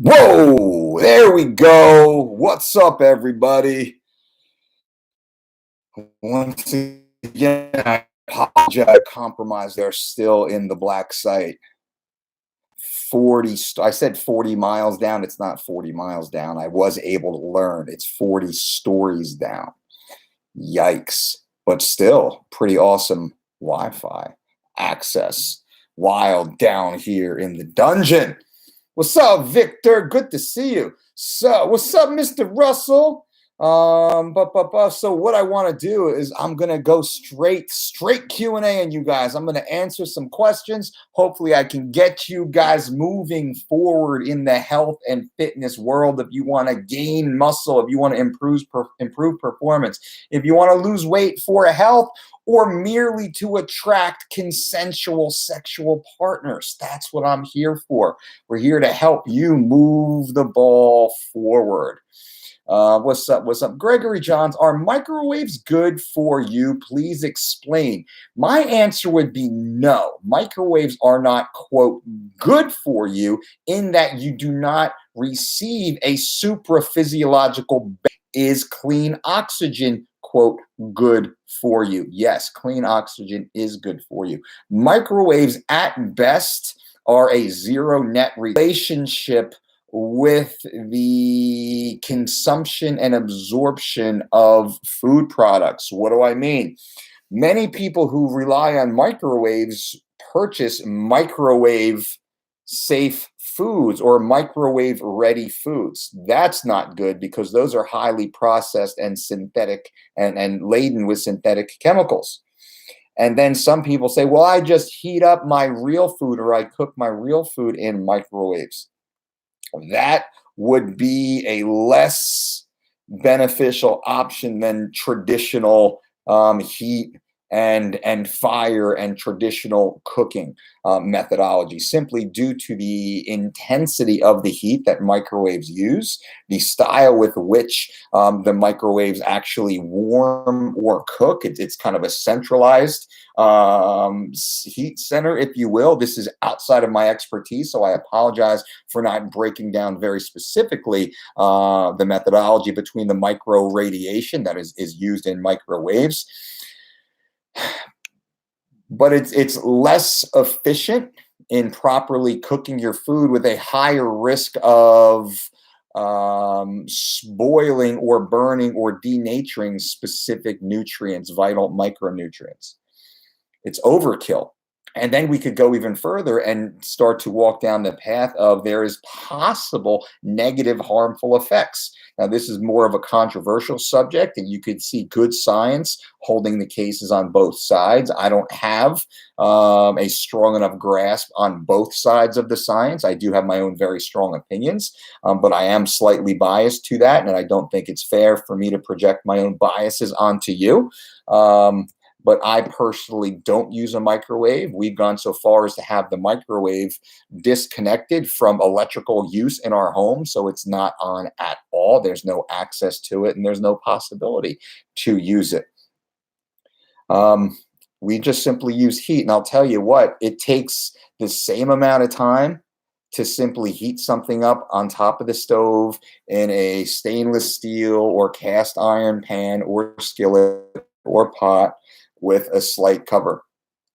Whoa, there we go. What's up, everybody? Once again, I apologize. Compromise. They're still in the black site. 40, I said 40 miles down. It's not 40 miles down. I was able to learn. It's 40 stories down. Yikes. But still, pretty awesome Wi Fi access. Wild down here in the dungeon. What's up, Victor? Good to see you. So, what's up, Mr. Russell? So what I want to do is I'm gonna go straight Q&A on you guys. I'm gonna answer some questions. Hopefully, I can get you guys moving forward in the health and fitness world. If you want to gain muscle, if you want to improve performance, if you want to lose weight for health, or merely to attract consensual sexual partners. That's what I'm here for. We're here to help you move the ball forward. What's up? What's up? Gregory Johns, are microwaves good for you? Please explain. My answer would be no. Microwaves are not, quote, good for you in that you do not receive a supraphysiological. Is clean oxygen, quote, good for you? Yes, clean oxygen is good for you. Microwaves at best are a zero net relationship with the consumption and absorption of food products. What do I mean? Many people who rely on microwaves purchase microwave safe foods or microwave ready foods. That's not good because those are highly processed and synthetic and laden with synthetic chemicals. And then some people say, well, I just heat up my real food or I cook my real food in microwaves. That would be a less beneficial option than traditional heat and fire and traditional cooking methodology, simply due to the intensity of the heat that microwaves use, the style with which the microwaves actually warm or cook. It's kind of a centralized heat center, if you will. This is outside of my expertise, so I apologize for not breaking down very specifically the methodology between the micro radiation that is used in microwaves. But it's less efficient in properly cooking your food with a higher risk of spoiling or burning or denaturing specific nutrients, vital micronutrients. It's overkill. And then we could go even further and start to walk down the path of there is possible negative harmful effects. Now, this is more of a controversial subject, and you could see good science holding the cases on both sides. I don't have a strong enough grasp on both sides of the science. I do have my own very strong opinions, but I am slightly biased to that, and I don't think it's fair for me to project my own biases onto you. But I personally don't use a microwave. We've gone so far as to have the microwave disconnected from electrical use in our home, so it's not on at all. There's no access to it, and there's no possibility to use it. We just simply use heat, and I'll tell you what, it takes the same amount of time to simply heat something up on top of the stove in a stainless steel or cast iron pan or skillet or pot with a slight cover.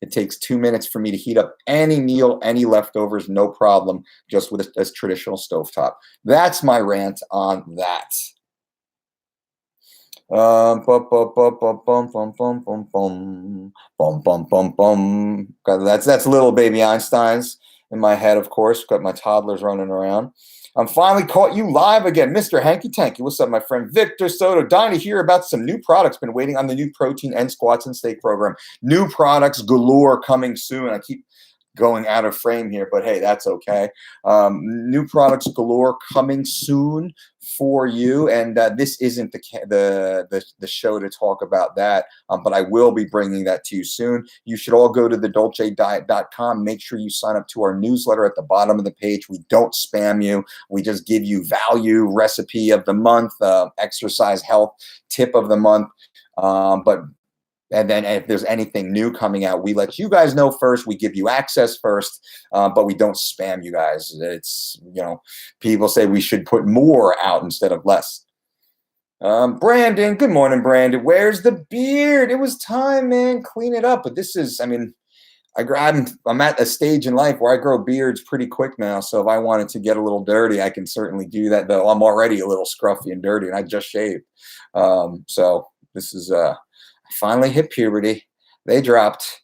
It takes 2 minutes for me to heat up any meal, any leftovers, no problem, just with a traditional stovetop. That's my rant on that. That's little baby Einsteins in my head, of course. Got my toddlers running around. I'm finally caught you live again, Mr. Hanky Tanky. What's up, my friend Victor Soto? Dying to hear about some new products. Been waiting on the new protein and squats and steak program. New products galore coming soon. I keep going out of frame here, but hey, that's okay. New products galore coming soon for you, and this isn't the show to talk about that, but I will be bringing that to you soon. You should all go to thedolcediet.com. Make sure you sign up to our newsletter at the bottom of the page. We don't spam you. We just give you value, recipe of the month, exercise health tip of the month, but And then if there's anything new coming out, we let you guys know first. We give you access first, but we don't spam you guys. It's, people say we should put more out instead of less. Brandon, good morning, Brandon. Where's the beard? It was time, man. Clean it up. But this is, I mean, I'm at a stage in life where I grow beards pretty quick now. So if I wanted to get a little dirty, I can certainly do that. Though I'm already a little scruffy and dirty, and I just shaved. So this is I finally hit puberty. They dropped.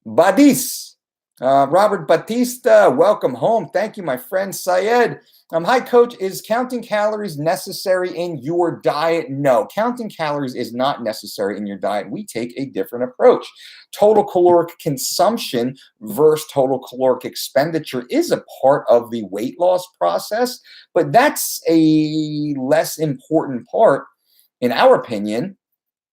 Badis. Robert Batista, welcome home. Thank you, my friend Syed. Hi, Coach. Is counting calories necessary in your diet? No, counting calories is not necessary in your diet. We take a different approach. Total caloric consumption versus total caloric expenditure is a part of the weight loss process, but that's a less important part, in our opinion,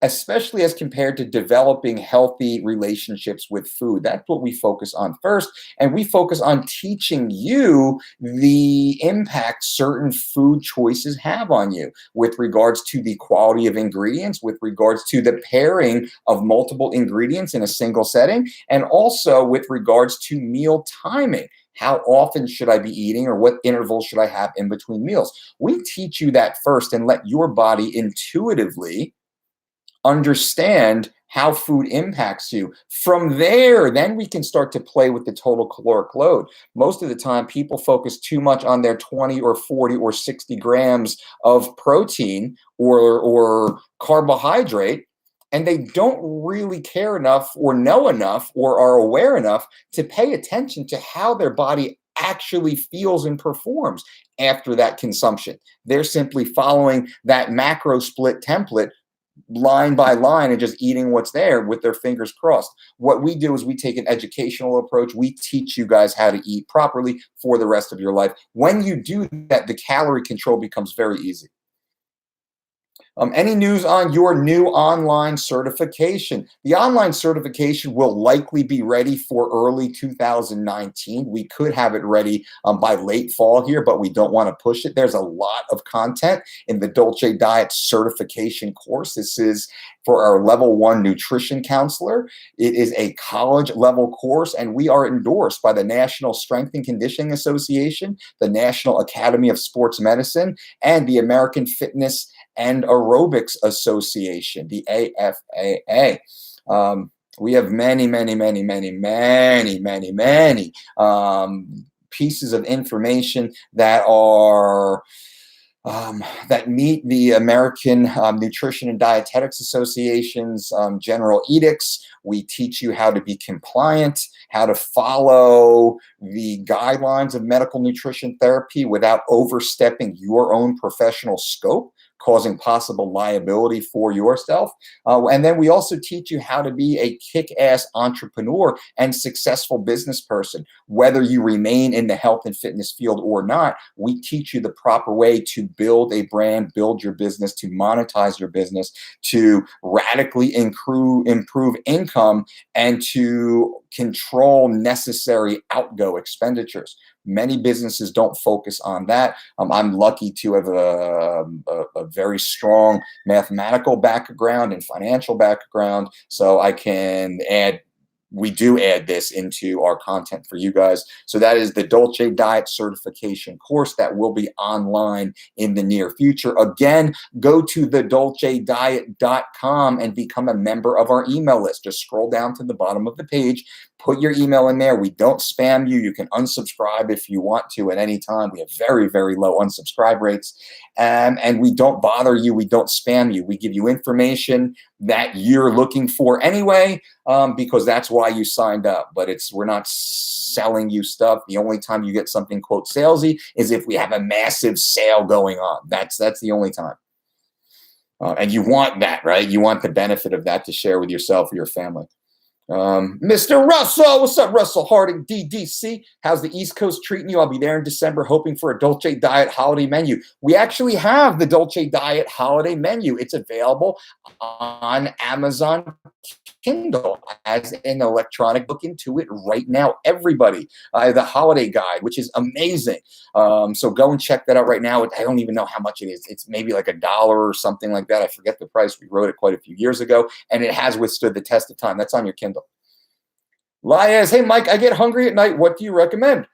especially as compared to developing healthy relationships with food. That's what we focus on first. And we focus on teaching you the impact certain food choices have on you with regards to the quality of ingredients, with regards to the pairing of multiple ingredients in a single setting, and also with regards to meal timing. How often should I be eating, or what intervals should I have in between meals? We teach you that first and let your body intuitively understand how food impacts you. From there, then we can start to play with the total caloric load. Most of the time, people focus too much on their 20 or 40 or 60 grams of protein or carbohydrate, and they don't really care enough or know enough or are aware enough to pay attention to how their body actually feels and performs after that consumption. They're simply following that macro split template line by line and just eating what's there with their fingers crossed. What we do is we take an educational approach. We teach you guys how to eat properly for the rest of your life. When you do that, the calorie control becomes very easy. Any news on your new online certification? The online certification will likely be ready for early 2019. We could have it ready by late fall here, but we don't want to push it. There's a lot of content in the Dolce Diet certification course. This is for our level 1 nutrition counselor. It is a college level course, and we are endorsed by the National Strength and Conditioning Association, the National Academy of Sports Medicine, and the American Fitness and Aerobics Association, the AFAA. We have many pieces of information that are that meet the American Nutrition and Dietetics Association's general edicts. We teach you how to be compliant, how to follow the guidelines of medical nutrition therapy without overstepping your own professional scope, causing possible liability for yourself. And then we also teach you how to be a kick-ass entrepreneur and successful business person. Whether you remain in the health and fitness field or not, we teach you the proper way to build a brand, build your business, to monetize your business, to radically improve income, and to control necessary outgo expenditures. Many businesses don't focus on that. I'm lucky to have a very strong mathematical background and financial background, so I can we do add this into our content for you guys. So that is the Dolce Diet certification course that will be online in the near future. Again, go to thedolcediet.com and become a member of our email list. Just scroll down to the bottom of the page, put your email in there. We don't spam you. You can unsubscribe if you want to at any time. We have very, very low unsubscribe rates. And we don't bother you. We don't spam you. We give you information that you're looking for anyway, because that's why you signed up. But we're not selling you stuff. The only time you get something, quote, salesy is if we have a massive sale going on. That's the only time. And you want that, right? You want the benefit of that to share with yourself or your family. Mr. Russell, what's up, Russell Harding, DDC? How's the East Coast treating you? I'll be there in December hoping for a Dolce Diet holiday menu. We actually have the Dolce Diet holiday menu. It's available on Amazon Kindle as an electronic book into it right now. Everybody, the Holiday Guide, which is amazing. So go and check that out right now. I don't even know how much it is. It's maybe like $1 or something like that. I forget the price. We wrote it quite a few years ago, and it has withstood the test of time. That's on your Kindle. Lias, hey Mike, I get hungry at night. What do you recommend?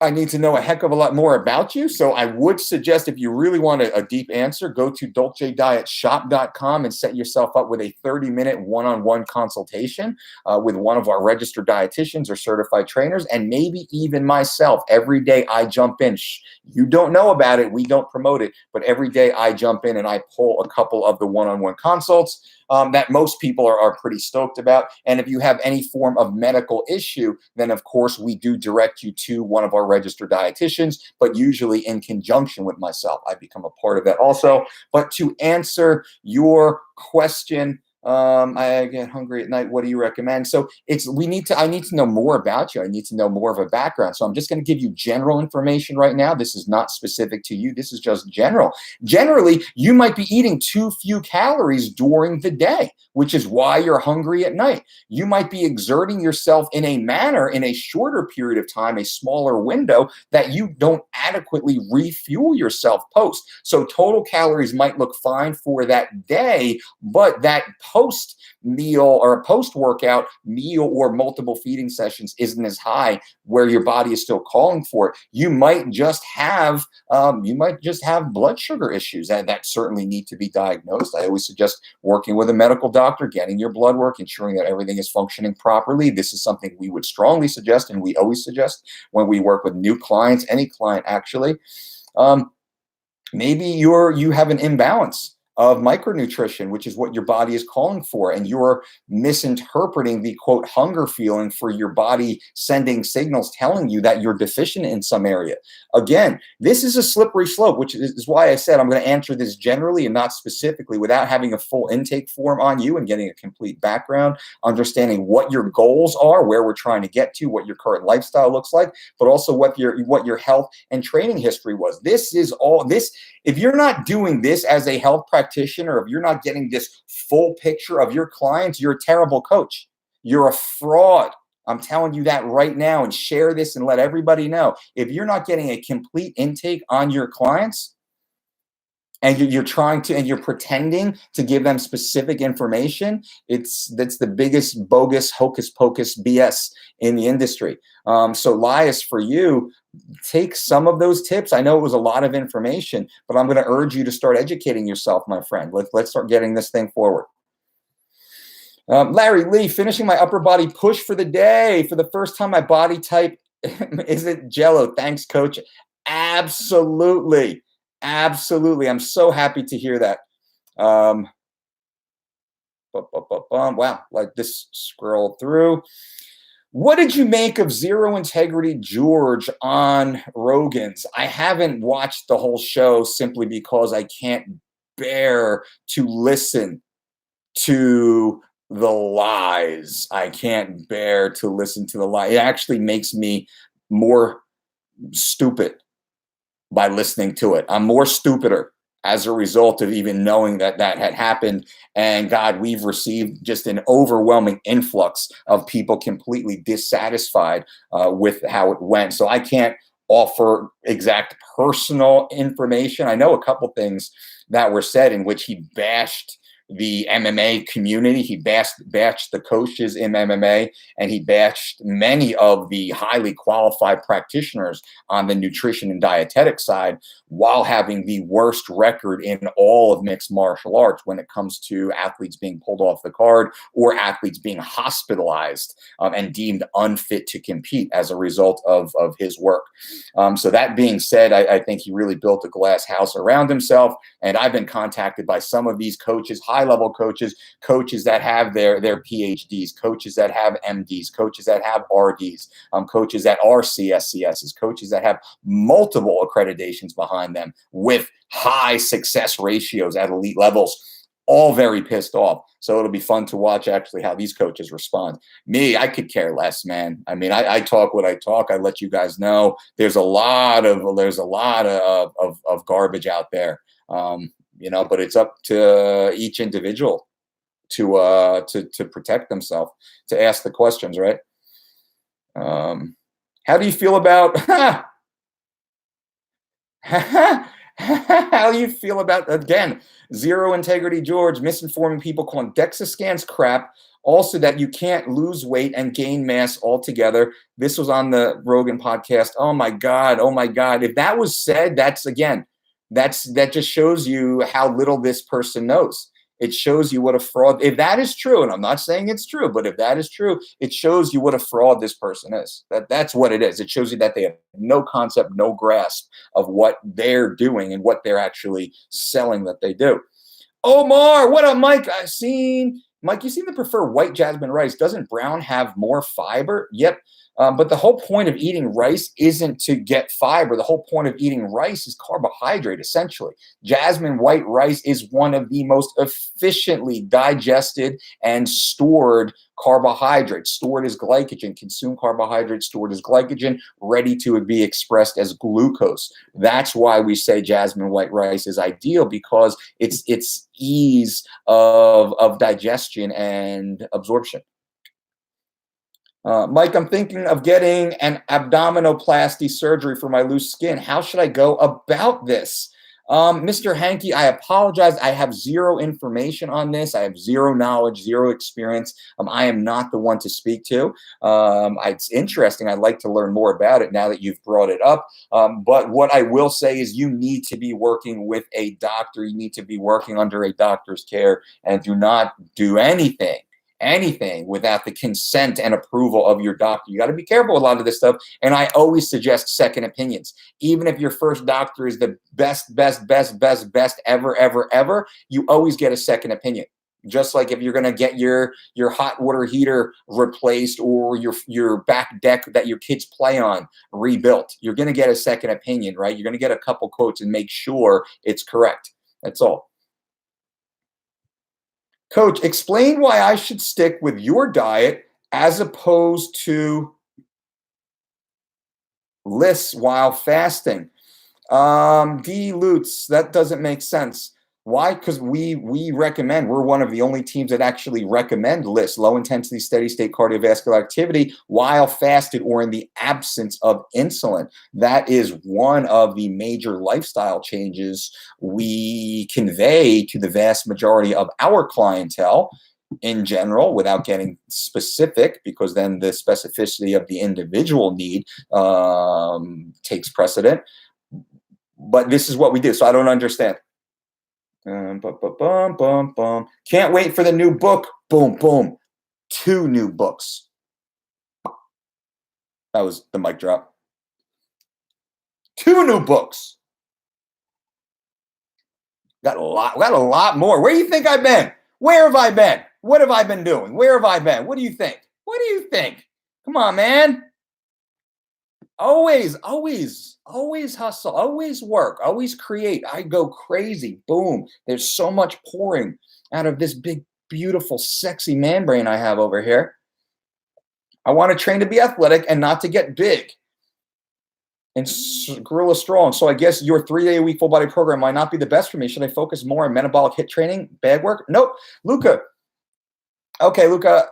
I need to know a heck of a lot more about you. So I would suggest, if you really want a deep answer, go to dolcedietshop.com and set yourself up with a 30-minute one-on-one consultation with one of our registered dietitians or certified trainers, and maybe even myself. Every day I jump in. You don't know about it. We don't promote it. But every day I jump in and I pull a couple of the one-on-one consults that most people are pretty stoked about. And if you have any form of medical issue, then of course we do direct you to one of our registered dietitians, but usually in conjunction with myself. I become a part of that also. But to answer your question, I get hungry at night. What do you recommend? So I need to know more about you. I need to know more of a background. So I'm just going to give you general information right now. This is not specific to you. This is just general. Generally, you might be eating too few calories during the day, which is why you're hungry at night. You might be exerting yourself in a manner in a shorter period of time, a smaller window, that you don't adequately refuel yourself post. So total calories might look fine for that day, but that post meal or post workout meal or multiple feeding sessions isn't as high, where your body is still calling for it. You might just have blood sugar issues that certainly need to be diagnosed. I always suggest working with a medical doctor, getting your blood work, ensuring that everything is functioning properly. This is something we would strongly suggest, and we always suggest when we work with new clients, any client actually. Maybe you have an imbalance of micronutrition, which is what your body is calling for, and you're misinterpreting the quote hunger feeling for your body sending signals telling you that you're deficient in some area. Again, this is a slippery slope, which is why I said I'm going to answer this generally and not specifically, without having a full intake form on you and getting a complete background, understanding what your goals are, where we're trying to get to, what your current lifestyle looks like, but also what your health and training history was. This is all this. If you're not doing this as a health practitioner, if you're not getting this full picture of your clients, you're a terrible coach. You're a fraud. I'm telling you that right now, and share this and let everybody know. If you're not getting a complete intake on your clients, and you're pretending to give them specific information, that's the biggest bogus hocus pocus BS in the industry. So Lias, for you, take some of those tips. I know it was a lot of information, but I'm going to urge you to start educating yourself, my friend. Let's start getting this thing forward. Larry Lee, finishing my upper body push for the day. For the first time, my body type isn't Jello. Thanks, coach. Absolutely. Absolutely. I'm so happy to hear that. Wow. Like this, scroll through. What did you make of Zero Integrity George on Rogan's? I haven't watched the whole show simply because I can't bear to listen to the lies. I can't bear to listen to the lie. It actually makes me more stupid by listening to it. I'm more stupider as a result of even knowing that had happened. And God, we've received just an overwhelming influx of people completely dissatisfied with how it went. So I can't offer exact personal information. I know a couple things that were said in which he bashed the MMA community. He bashed the coaches in MMA, and he bashed many of the highly qualified practitioners on the nutrition and dietetic side, while having the worst record in all of mixed martial arts when it comes to athletes being pulled off the card or athletes being hospitalized and deemed unfit to compete as a result of his work. So that being said, I think he really built a glass house around himself. And I've been contacted by some of these coaches, high-level coaches that have their PhDs, coaches that have MDs, coaches that have RDs, coaches that are CSCSs, coaches that have multiple accreditations behind them with high success ratios at elite levels, all very pissed off. So it'll be fun to watch actually how these coaches respond. Me, I could care less, man. I mean, I talk what I talk. I let you guys know there's a lot of garbage out there. But it's up to each individual to protect themselves, to ask the questions, right? How do you feel about how do you feel about, again, Zero Integrity George misinforming people, calling DEXA scans crap, also that you can't lose weight and gain mass altogether. This was on the Rogan podcast. Oh my God. Oh my God. If that was said, that just shows you how little this person knows. It shows you what a fraud, if that is true, and I'm not saying it's true, but if that is true, it shows you what a fraud this person is. That's what it is. It shows you that they have no concept, no grasp of what they're doing and what they're actually selling that they do. Omar, what up, Mike? Mike, you seem to prefer white jasmine rice. Doesn't brown have more fiber? Yep. But the whole point of eating rice isn't to get fiber. The whole point of eating rice is carbohydrate, essentially. Jasmine white rice is one of the most efficiently digested and stored carbohydrates. Stored as glycogen, consumed carbohydrates stored as glycogen, ready to be expressed as glucose. That's why we say jasmine white rice is ideal, because it's ease of digestion and absorption. Mike, I'm thinking of getting an abdominoplasty surgery for my loose skin. How should I go about this? Mr. Hankey, I apologize. I have zero information on this. I have zero knowledge, zero experience. I am not the one to speak to. It's interesting. I'd like to learn more about it now that you've brought it up. But what I will say is you need to be working with a doctor. You need to be working under a doctor's care, and do not do anything without the consent and approval of your doctor. You got to be careful with a lot of this stuff. And I always suggest second opinions. Even if your first doctor is the best ever, you always get a second opinion. Just like if you're going to get your hot water heater replaced, or your back deck that your kids play on rebuilt, you're going to get a second opinion, right? You're going to get a couple quotes and make sure it's correct. That's all. Coach, explain why I should stick with your diet as opposed to lists while fasting. D. Lutz, that doesn't make sense. Why? Because we recommend, we're one of the only teams that actually recommend lists, low intensity, steady state cardiovascular activity while fasted or in the absence of insulin. That is one of the major lifestyle changes we convey to the vast majority of our clientele in general, without getting specific, because then the specificity of the individual need takes precedent. But this is what we do. So I don't understand. Can't wait for the new book. Boom, boom. 2 new books. That was the mic drop. 2 new books. Got a lot more. Where do you think I've been? Where have I been? What have I been doing? Where have I been? What do you think? What do you think? Come on, man. Always hustle, always work, always create. I go crazy. Boom. There's so much pouring out of this big, beautiful, sexy man brain I have over here. I want to train to be athletic and not to get big and gorilla strong. So I guess your 3-day-a-week full body program might not be the best for me. Should I focus more on metabolic HIIT training, bag work? Nope. Luca. Okay, Luca.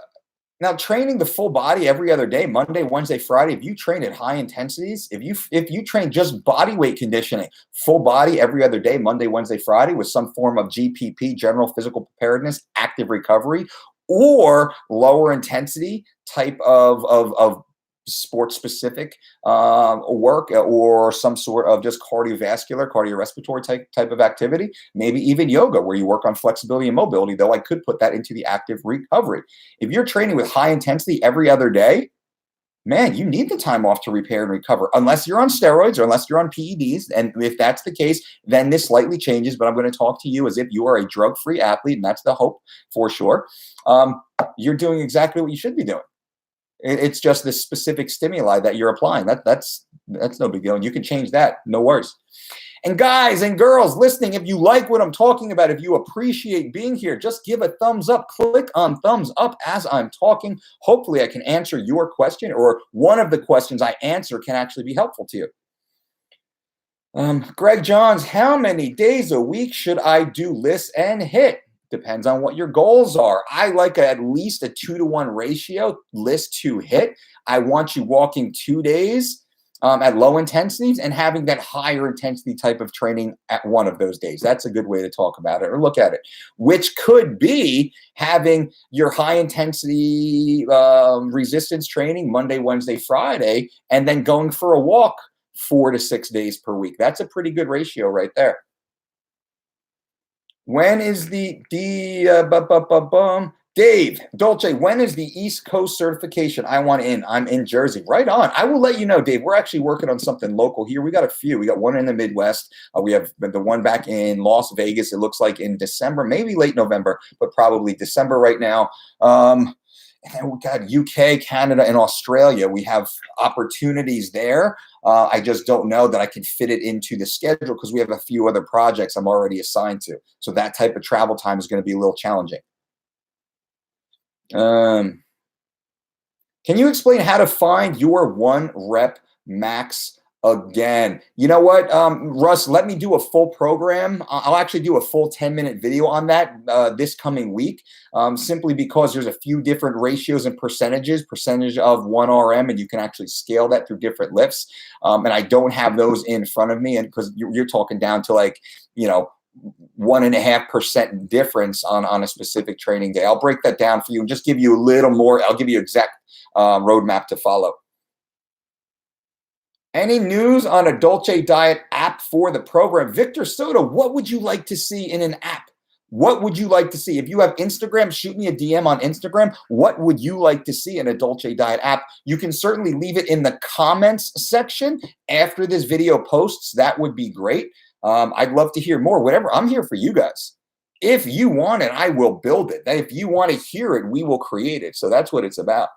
Now, training the full body every other day, Monday, Wednesday, Friday, if you train at high intensities, if you train just body weight conditioning, full body every other day, Monday, Wednesday, Friday, with some form of GPP, general physical preparedness, active recovery, or lower intensity type of sport-specific work, or some sort of just cardiorespiratory type of activity, maybe even yoga where you work on flexibility and mobility, though I could put that into the active recovery. If you're training with high intensity every other day, man, you need the time off to repair and recover, unless you're on steroids or unless you're on PEDs. And if that's the case, then this slightly changes, but I'm going to talk to you as if you are a drug-free athlete, and that's the hope for sure. You're doing exactly what you should be doing. It's just the specific stimuli that you're applying. That's no big deal. And you can change that. No worries. And guys and girls listening, if you like what I'm talking about, if you appreciate being here, just give a thumbs up. Click on thumbs up as I'm talking. Hopefully I can answer your question, or one of the questions I answer can actually be helpful to you. Greg Johns, how many days a week should I do lists and HIIT? Depends on what your goals are. I like at least a 2-to-1 ratio list to hit. I want you walking 2 days at low intensities and having that higher intensity type of training at one of those days. That's a good way to talk about it or look at it, which could be having your high intensity resistance training Monday, Wednesday, Friday, and then going for a walk 4 to 6 days per week. That's a pretty good ratio right there. When is Dave, Dolce, when is the East Coast certification? I want in. I'm in Jersey. Right on. I will let you know, Dave. We're actually working on something local here. We got a few. We got one in the Midwest. We have the one back in Las Vegas. It looks like in December, maybe late November, but probably December right now. And then we got UK, Canada, and Australia. We have opportunities there. I just don't know that I can fit it into the schedule because we have a few other projects I'm already assigned to. So that type of travel time is going to be a little challenging. Can you explain how to find your 1 rep max again? You know what, Russ, let me do a full program. I'll actually do a full 10-minute video on that this coming week, simply because there's a few different ratios and percentage of 1 RM, and you can actually scale that through different lifts. And I don't have those in front of me, and because you're talking down to like, 1.5% difference on a specific training day. I'll break that down for you and just give you a little more. I'll give you exact roadmap to follow. Any news on a Dolce Diet app for the program? Victor Soto, what would you like to see in an app? What would you like to see? If you have Instagram, shoot me a DM on Instagram. What would you like to see in a Dolce Diet app? You can certainly leave it in the comments section after this video posts. That would be great. I'd love to hear more. Whatever, I'm here for you guys. If you want it, I will build it. If you want to hear it, we will create it. So that's what it's about.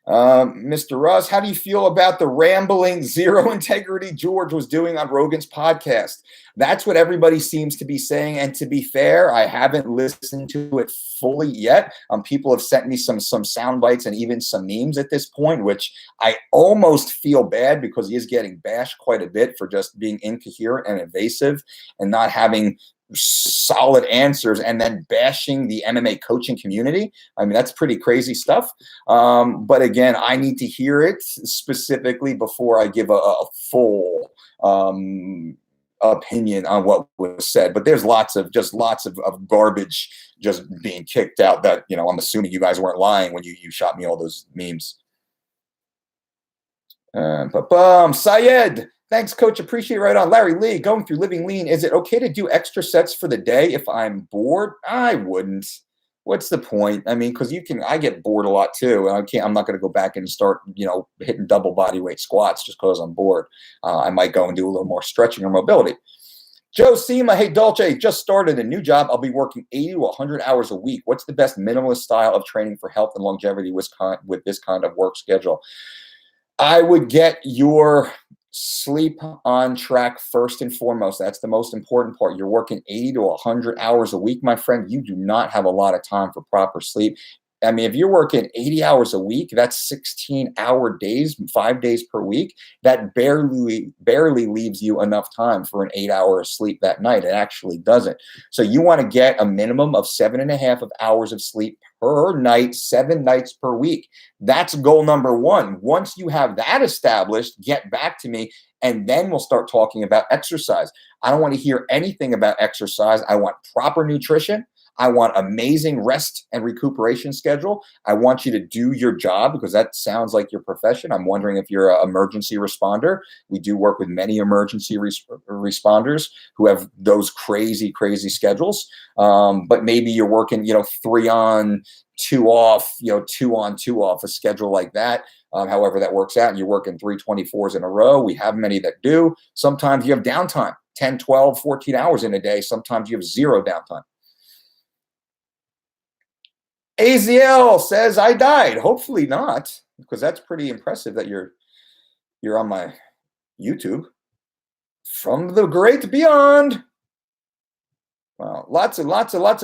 Mr. Russ, how do you feel about the rambling zero integrity George was doing on Rogan's podcast? That's what everybody seems to be saying. And to be fair, I haven't listened to it fully yet. People have sent me some sound bites and even some memes at this point, which I almost feel bad because he is getting bashed quite a bit for just being incoherent and evasive and not having solid answers and then bashing the MMA coaching community. I mean, that's pretty crazy stuff. But again, I need to hear it specifically before I give a full opinion on what was said. But there's lots of garbage just being kicked out that, I'm assuming you guys weren't lying when you shot me all those memes. Syed, thanks, Coach. Appreciate it. Right on. Larry Lee, going through Living Lean. Is it okay to do extra sets for the day if I'm bored? I wouldn't. What's the point? I mean, because I get bored a lot too, and I'm not going to go back and start, hitting double body weight squats just because I'm bored. I might go and do a little more stretching or mobility. Joe Sema, hey Dolce, just started a new job. I'll be working 80 to 100 hours a week. What's the best minimalist style of training for health and longevity with this kind of work schedule? I would get your sleep on track first and foremost. That's the most important part. You're working 80 to 100 hours a week, my friend. You do not have a lot of time for proper sleep. I mean, if you're working 80 hours a week, that's 16-hour days, 5 days per week. That barely leaves you enough time for an 8-hour sleep that night. It actually doesn't. So you want to get a minimum of 7.5 hours of sleep per night, 7 nights per week. That's goal number 1. Once you have that established, get back to me, and then we'll start talking about exercise. I don't want to hear anything about exercise. I want proper nutrition. I want amazing rest and recuperation schedule. I want you to do your job because that sounds like your profession. I'm wondering if you're an emergency responder. We do work with many emergency responders who have those crazy schedules. But maybe you're working, 3 on, 2 off, 2 on, 2 off, a schedule like that. However that works out, and you're working 3 24s in a row. We have many that do. Sometimes you have downtime, 10, 12, 14 hours in a day. Sometimes you have 0 downtime. AZL says, I died. Hopefully not, because that's pretty impressive that you're on my YouTube. From the great beyond. Wow, lots of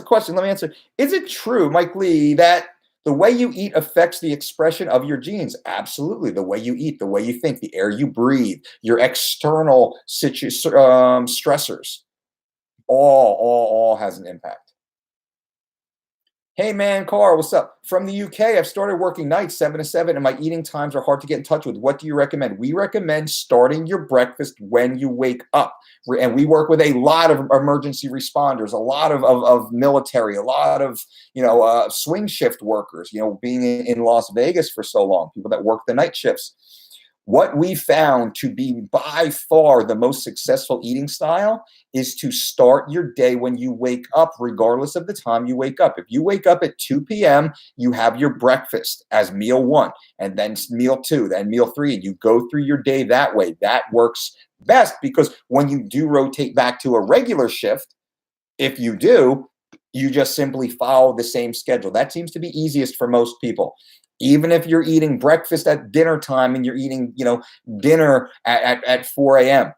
questions. Let me answer. Is it true, Mike Lee, that the way you eat affects the expression of your genes? Absolutely. The way you eat, the way you think, the air you breathe, your external stressors. All has an impact. Hey man, Carl, what's up? From the UK, I've started working nights 7 to 7, and my eating times are hard to get in touch with. What do you recommend? We recommend starting your breakfast when you wake up. And we work with a lot of emergency responders, a lot of military, a lot of swing shift workers. Being in Las Vegas for so long, people that work the night shifts. What we found to be by far the most successful eating style is to start your day when you wake up, regardless of the time you wake up. If you wake up at 2 p.m., you have your breakfast as meal one, and then meal two, then meal three, and you go through your day that way. That works best because when you do rotate back to a regular shift, if you do, you just simply follow the same schedule. That seems to be easiest for most people. Even if you're eating breakfast at dinner time and you're eating, dinner at 4 a.m.,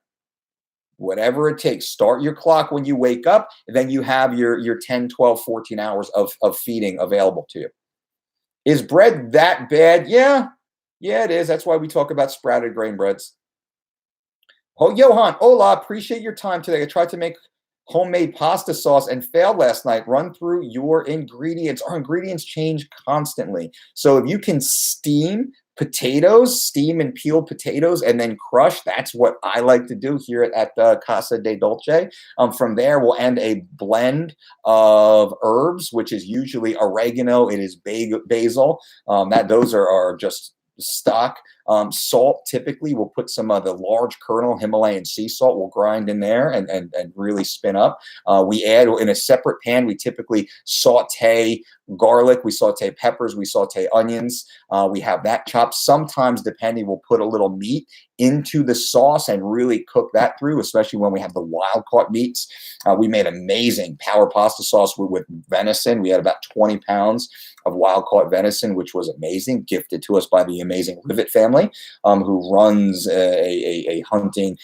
whatever it takes, start your clock when you wake up, and then you have your 10, 12, 14 hours of feeding available to you. Is bread that bad? Yeah, it is. That's why we talk about sprouted grain breads. Oh, Johan, hola, appreciate your time today. I tried to make homemade pasta sauce and failed last night. Run through your ingredients. Our ingredients change constantly. So if you can steam and peel potatoes and then crush, that's what I like to do here at Casa de Dolce. From there, we'll end a blend of herbs, which is usually oregano. It is basil. Those are just stock. Salt, typically we'll put some of the large kernel Himalayan sea salt. We'll grind in there and really spin up. We add in a separate pan. We typically saute garlic, we saute peppers, we saute onions. We have that chopped. Sometimes, depending, we'll put a little meat into the sauce and really cook that through, especially when we have the wild caught meats. We made amazing power pasta sauce with venison. We had about 20 pounds of wild caught venison, which was amazing, gifted to us by the amazing Rivet family, who runs a hunting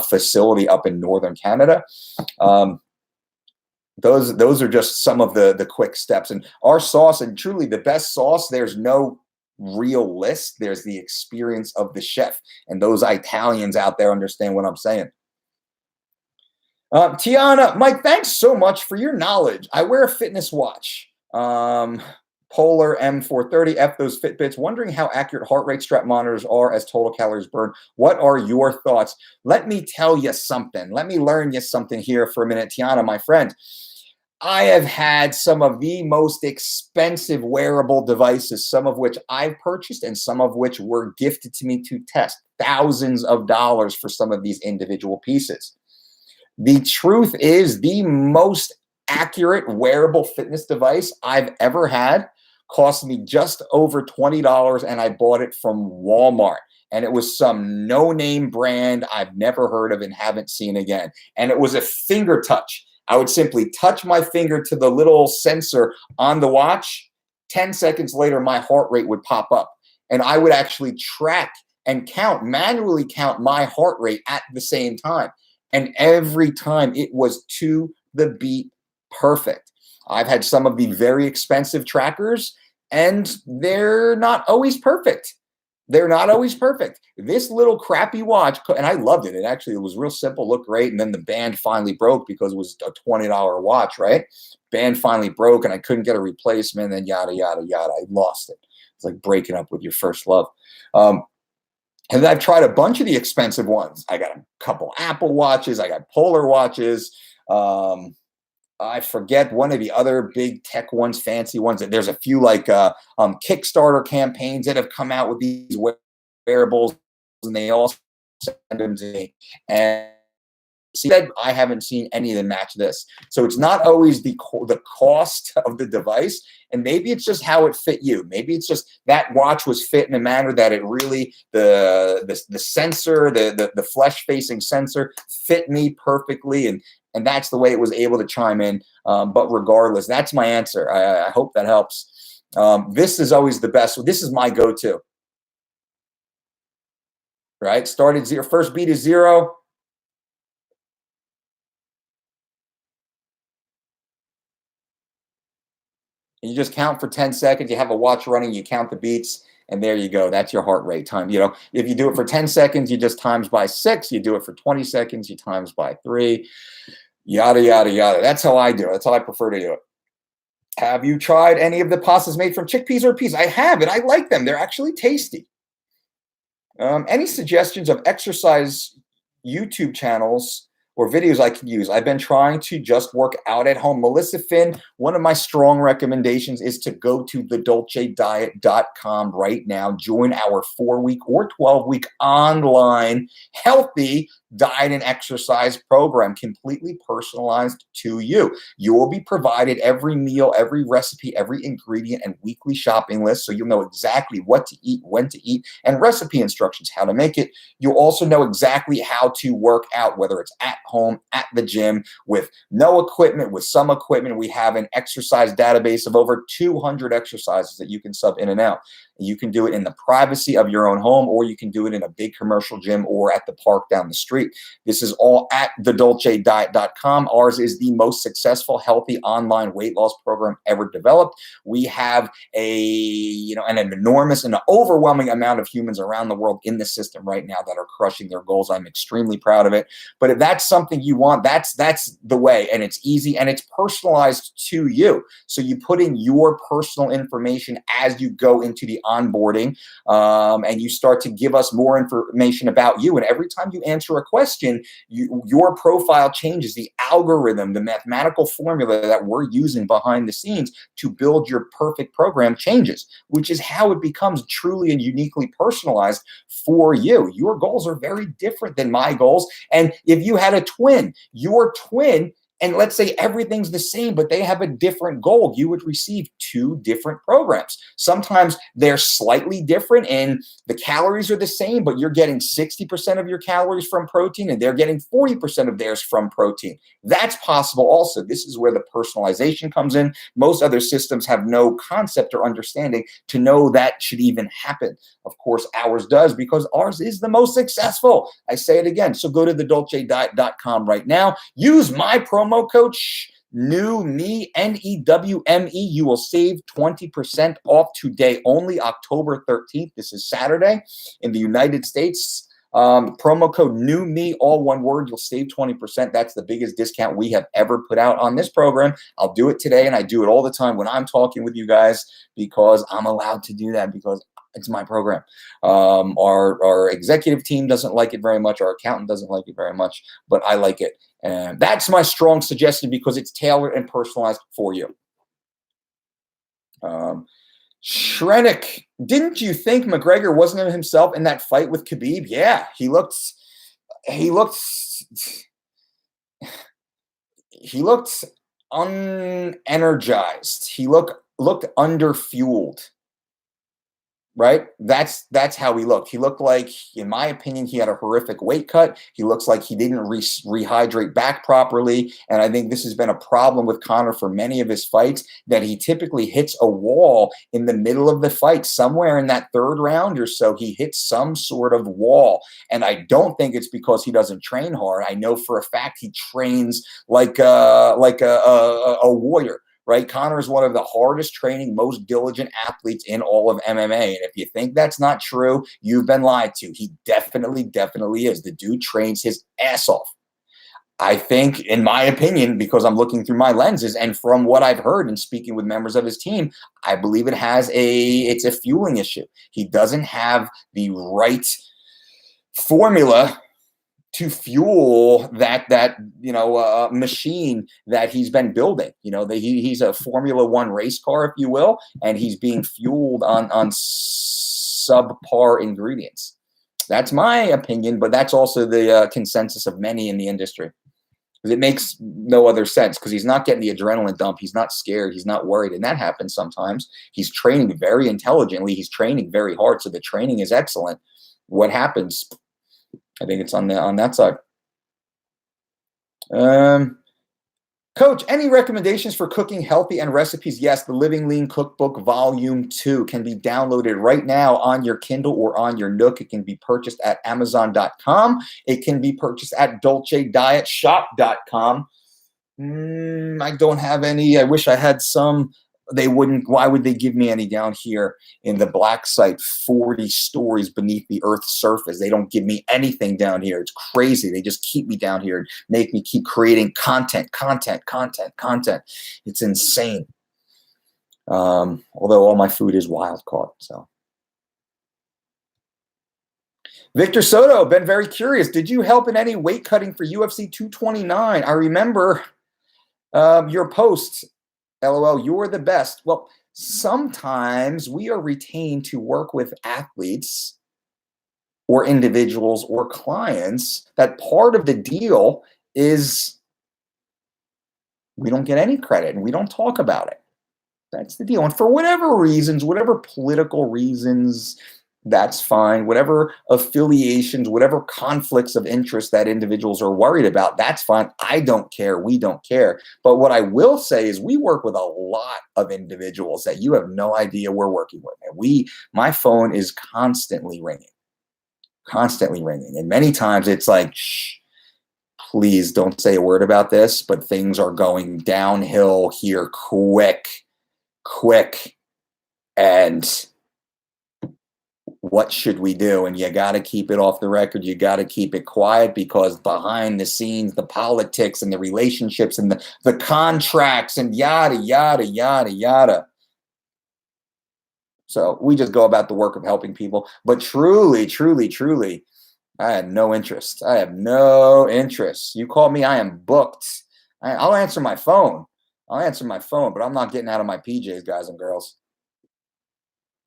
facility up in northern Canada. Those are just some of the quick steps. And our sauce, and truly the best sauce, there's no real list. There's the experience of the chef. And those Italians out there understand what I'm saying. Tiana, Mike, thanks so much for your knowledge. I wear a fitness watch. Polar M430, F those Fitbits, wondering how accurate heart rate strap monitors are as total calories burned. What are your thoughts? Let me tell you something. Let me learn you something here for a minute, Tiana, my friend. I have had some of the most expensive wearable devices, some of which I've purchased and some of which were gifted to me to test. Thousands of dollars for some of these individual pieces. The truth is, the most accurate wearable fitness device I've ever had cost me just over $20, and I bought it from Walmart. And it was some no-name brand I've never heard of and haven't seen again. And it was a finger touch. I would simply touch my finger to the little sensor on the watch. 10 seconds later, my heart rate would pop up. And I would actually track and manually count my heart rate at the same time. And every time it was to the beat perfect. I've had some of the very expensive trackers, and they're not always perfect. This little crappy watch, and I loved it. It was real simple, looked great. And then the band finally broke because it was a $20 watch, right? Band finally broke and I couldn't get a replacement, and yada, yada, yada. I lost it. It's like breaking up with your first love. And then I've tried a bunch of the expensive ones. I got a couple Apple watches. I got Polar watches. I forget one of the other big tech ones, fancy ones. There's a few like Kickstarter campaigns that have come out with these wearables, and they all send them to me. And said I haven't seen any of them match this. So it's not always the cost of the device, and maybe it's just how it fit you. Maybe it's just that watch was fit in a manner that it really the sensor, the flesh facing sensor fit me perfectly, and that's the way it was able to chime in. But regardless, that's my answer. I hope that helps. This is always the best. This is my go-to. Right? Start at 0. First beat is 0. And you just count for 10 seconds. You have a watch running. You count the beats. And there you go. That's your heart rate time. If you do it for 10 seconds, you just times by 6. You do it for 20 seconds, you times by 3. Yada, yada, yada. That's how I do it. That's how I prefer to do it. Have you tried any of the pastas made from chickpeas or peas? I have, and I like them. They're actually tasty. Any suggestions of exercise YouTube channels or videos I can use? I've been trying to just work out at home. Melissa Finn, one of my strong recommendations is to go to thedolcediet.com right now. Join our 4-week or 12-week online healthy diet and exercise program, completely personalized to you. You will be provided every meal, every recipe, every ingredient, and weekly shopping list, so you'll know exactly what to eat, when to eat, and recipe instructions, how to make it. You'll also know exactly how to work out, whether it's at home, at the gym, with no equipment, with some equipment. We have an exercise database of over 200 exercises that you can sub in and out. You can do it in the privacy of your own home, or you can do it in a big commercial gym or at the park down the street. This is all at thedolcediet.com. Ours is the most successful, healthy online weight loss program ever developed. We have an enormous and an overwhelming amount of humans around the world in the system right now that are crushing their goals. I'm extremely proud of it. But if that's something you want, that's the way, and it's easy and it's personalized to you. So you put in your personal information as you go into the onboarding, and you start to give us more information about you. And every time you answer a question, your profile changes. The algorithm, the mathematical formula that we're using behind the scenes to build your perfect program changes, which is how it becomes truly and uniquely personalized for you. Your goals are very different than my goals. And if you had a twin, your twin, and let's say everything's the same, but they have a different goal, you would receive 2 different programs. Sometimes they're slightly different and the calories are the same, but you're getting 60% of your calories from protein and they're getting 40% of theirs from protein. That's possible also. This is where the personalization comes in. Most other systems have no concept or understanding to know that should even happen. Of course, ours does, because ours is the most successful. I say it again. So go to thedolcediet.com right now. Use my promo code NEWME, NEWME. You will save 20% off today, only October 13th. This is Saturday in the United States. Promo code NEWME, all one word. You'll save 20%. That's the biggest discount we have ever put out on this program. I'll do it today, and I do it all the time when I'm talking with you guys, because I'm allowed to do that, because it's my program. Our executive team doesn't like it very much. Our accountant doesn't like it very much, but I like it. And that's my strong suggestion, because it's tailored and personalized for you. Shrenik, didn't you think McGregor wasn't himself in that fight with Khabib? Yeah, he looked unenergized. He looked underfueled. Right? That's how he looked. He looked like, in my opinion, he had a horrific weight cut. He looks like he didn't rehydrate back properly. And I think this has been a problem with Conor for many of his fights, that he typically hits a wall in the middle of the fight. Somewhere in that 3rd round or so, he hits some sort of wall. And I don't think it's because he doesn't train hard. I know for a fact he trains like a warrior. Right? Conor is one of the hardest training, most diligent athletes in all of MMA. And if you think that's not true, you've been lied to. He definitely is. The dude trains his ass off. I think, in my opinion, because I'm looking through my lenses and from what I've heard and speaking with members of his team, I believe it's a fueling issue. He doesn't have the right formula to fuel that machine that he's been building. He's a Formula One race car, if you will, and he's being fueled on subpar ingredients. That's my opinion, but that's also the consensus of many in the industry. It makes no other sense, because he's not getting the adrenaline dump. He's not scared. He's not worried. And that happens sometimes. He's training very intelligently. He's training very hard. So the training is excellent. What happens? I think it's on that side. Coach, any recommendations for cooking healthy and recipes? Yes, the Living Lean Cookbook Volume 2 can be downloaded right now on your Kindle or on your Nook. It can be purchased at Amazon.com. It can be purchased at DolceDietShop.com. I don't have any. I wish I had some They wouldn't. Why would they give me any down here in the black site, 40 stories beneath the Earth's surface? They don't give me anything down here. It's crazy. They just keep me down here and make me keep creating content. It's insane. Although all my food is wild caught. So, Victor Soto, been very curious. Did you help in any weight cutting for UFC 229? I remember your post. LOL, you're the best. Well, sometimes we are retained to work with athletes or individuals or clients that part of the deal is we don't get any credit and we don't talk about it. That's the deal. And for whatever reasons, whatever political reasons, that's fine. Whatever affiliations, whatever conflicts of interest that individuals are worried about, that's fine. I don't care. We don't care. But what I will say is we work with a lot of individuals that you have no idea we're working with. And my phone is constantly ringing. And many times it's like, shh, please don't say a word about this, but things are going downhill here quick. And what should we do? And you got to keep it off the record. You got to keep it quiet because behind the scenes, the politics and the relationships and the contracts and yada, yada, yada, yada. So we just go about the work of helping people. But truly, I had no interest. You call me, I am booked. I'll answer my phone. But I'm not getting out of my PJs, guys and girls.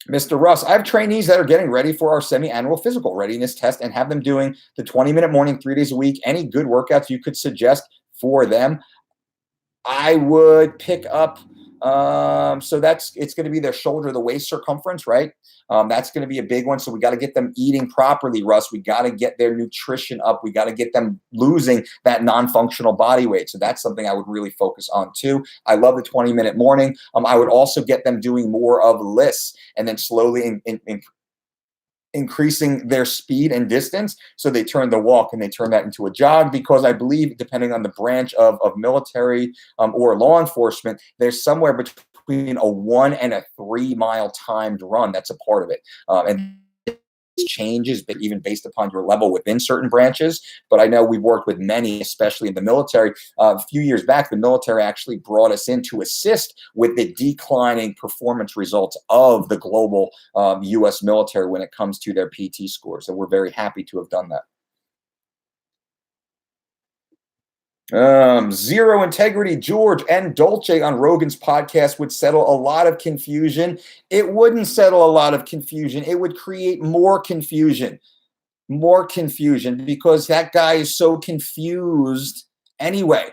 Mr. Russ, I have trainees that are getting ready for our semi-annual physical readiness test and have them doing the 20-minute morning 3 days a week. Any good workouts you could suggest for them? I would pick up, it's going to be their shoulder, the waist circumference, right? That's going to be a big one. So we got to get them eating properly, Russ. We got to get their nutrition up. We got to get them losing that non-functional body weight. So that's something I would really focus on too. I love the 20-minute morning. I would also get them doing more of lists and then slowly increasing their speed and distance. So they turn the walk and they turn that into a jog, because I believe, depending on the branch of military or law enforcement, there's somewhere between a 1 and a 3 mile timed run. That's a part of it. And changes, but even based upon your level within certain branches. But I know we've worked with many, especially in the military. A few years back, the military actually brought us in to assist with the declining performance results of the global U.S. military when it comes to their PT scores. So we're very happy to have done that. Zero Integrity, George and Dolce on Rogan's podcast would settle a lot of confusion. It wouldn't settle a lot of confusion. It would create more confusion because that guy is so confused anyway.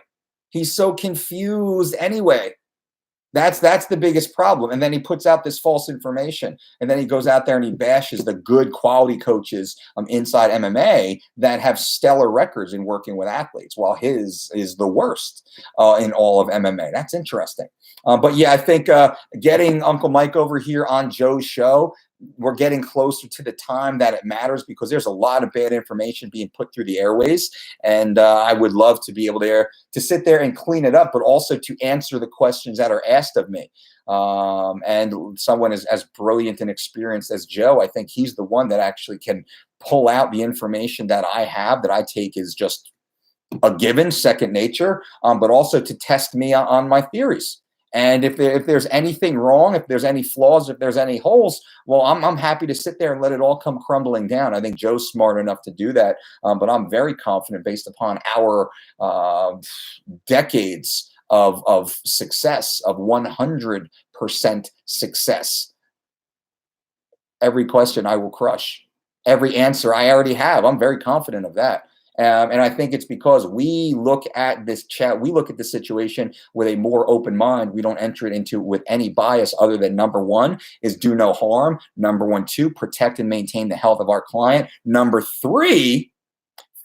That's the biggest problem. And then he puts out this false information. And then he goes out there and he bashes the good quality coaches inside MMA that have stellar records in working with athletes, while his is the worst in all of MMA. That's interesting. But yeah, I think getting Uncle Mike over here on Joe's show, we're getting closer to the time that it matters, because there's a lot of bad information being put through the airways. And I would love to be able to sit there and clean it up, but also to answer the questions that are asked of me. And someone as brilliant and experienced as Joe, I think he's the one that actually can pull out the information that I have, that I take is just a given, second nature, but also to test me on my theories. And if there's anything wrong, if there's any flaws, if there's any holes, well, I'm happy to sit there and let it all come crumbling down. I think Joe's smart enough to do that, but I'm very confident based upon our decades of success, of 100% success. Every question I will crush. Every answer I already have. I'm very confident of that. And I think it's because we look at this chat, we look at the situation with a more open mind. We don't enter it into with any bias other than, number one, is do no harm. Number one, two, protect and maintain the health of our client. Number three,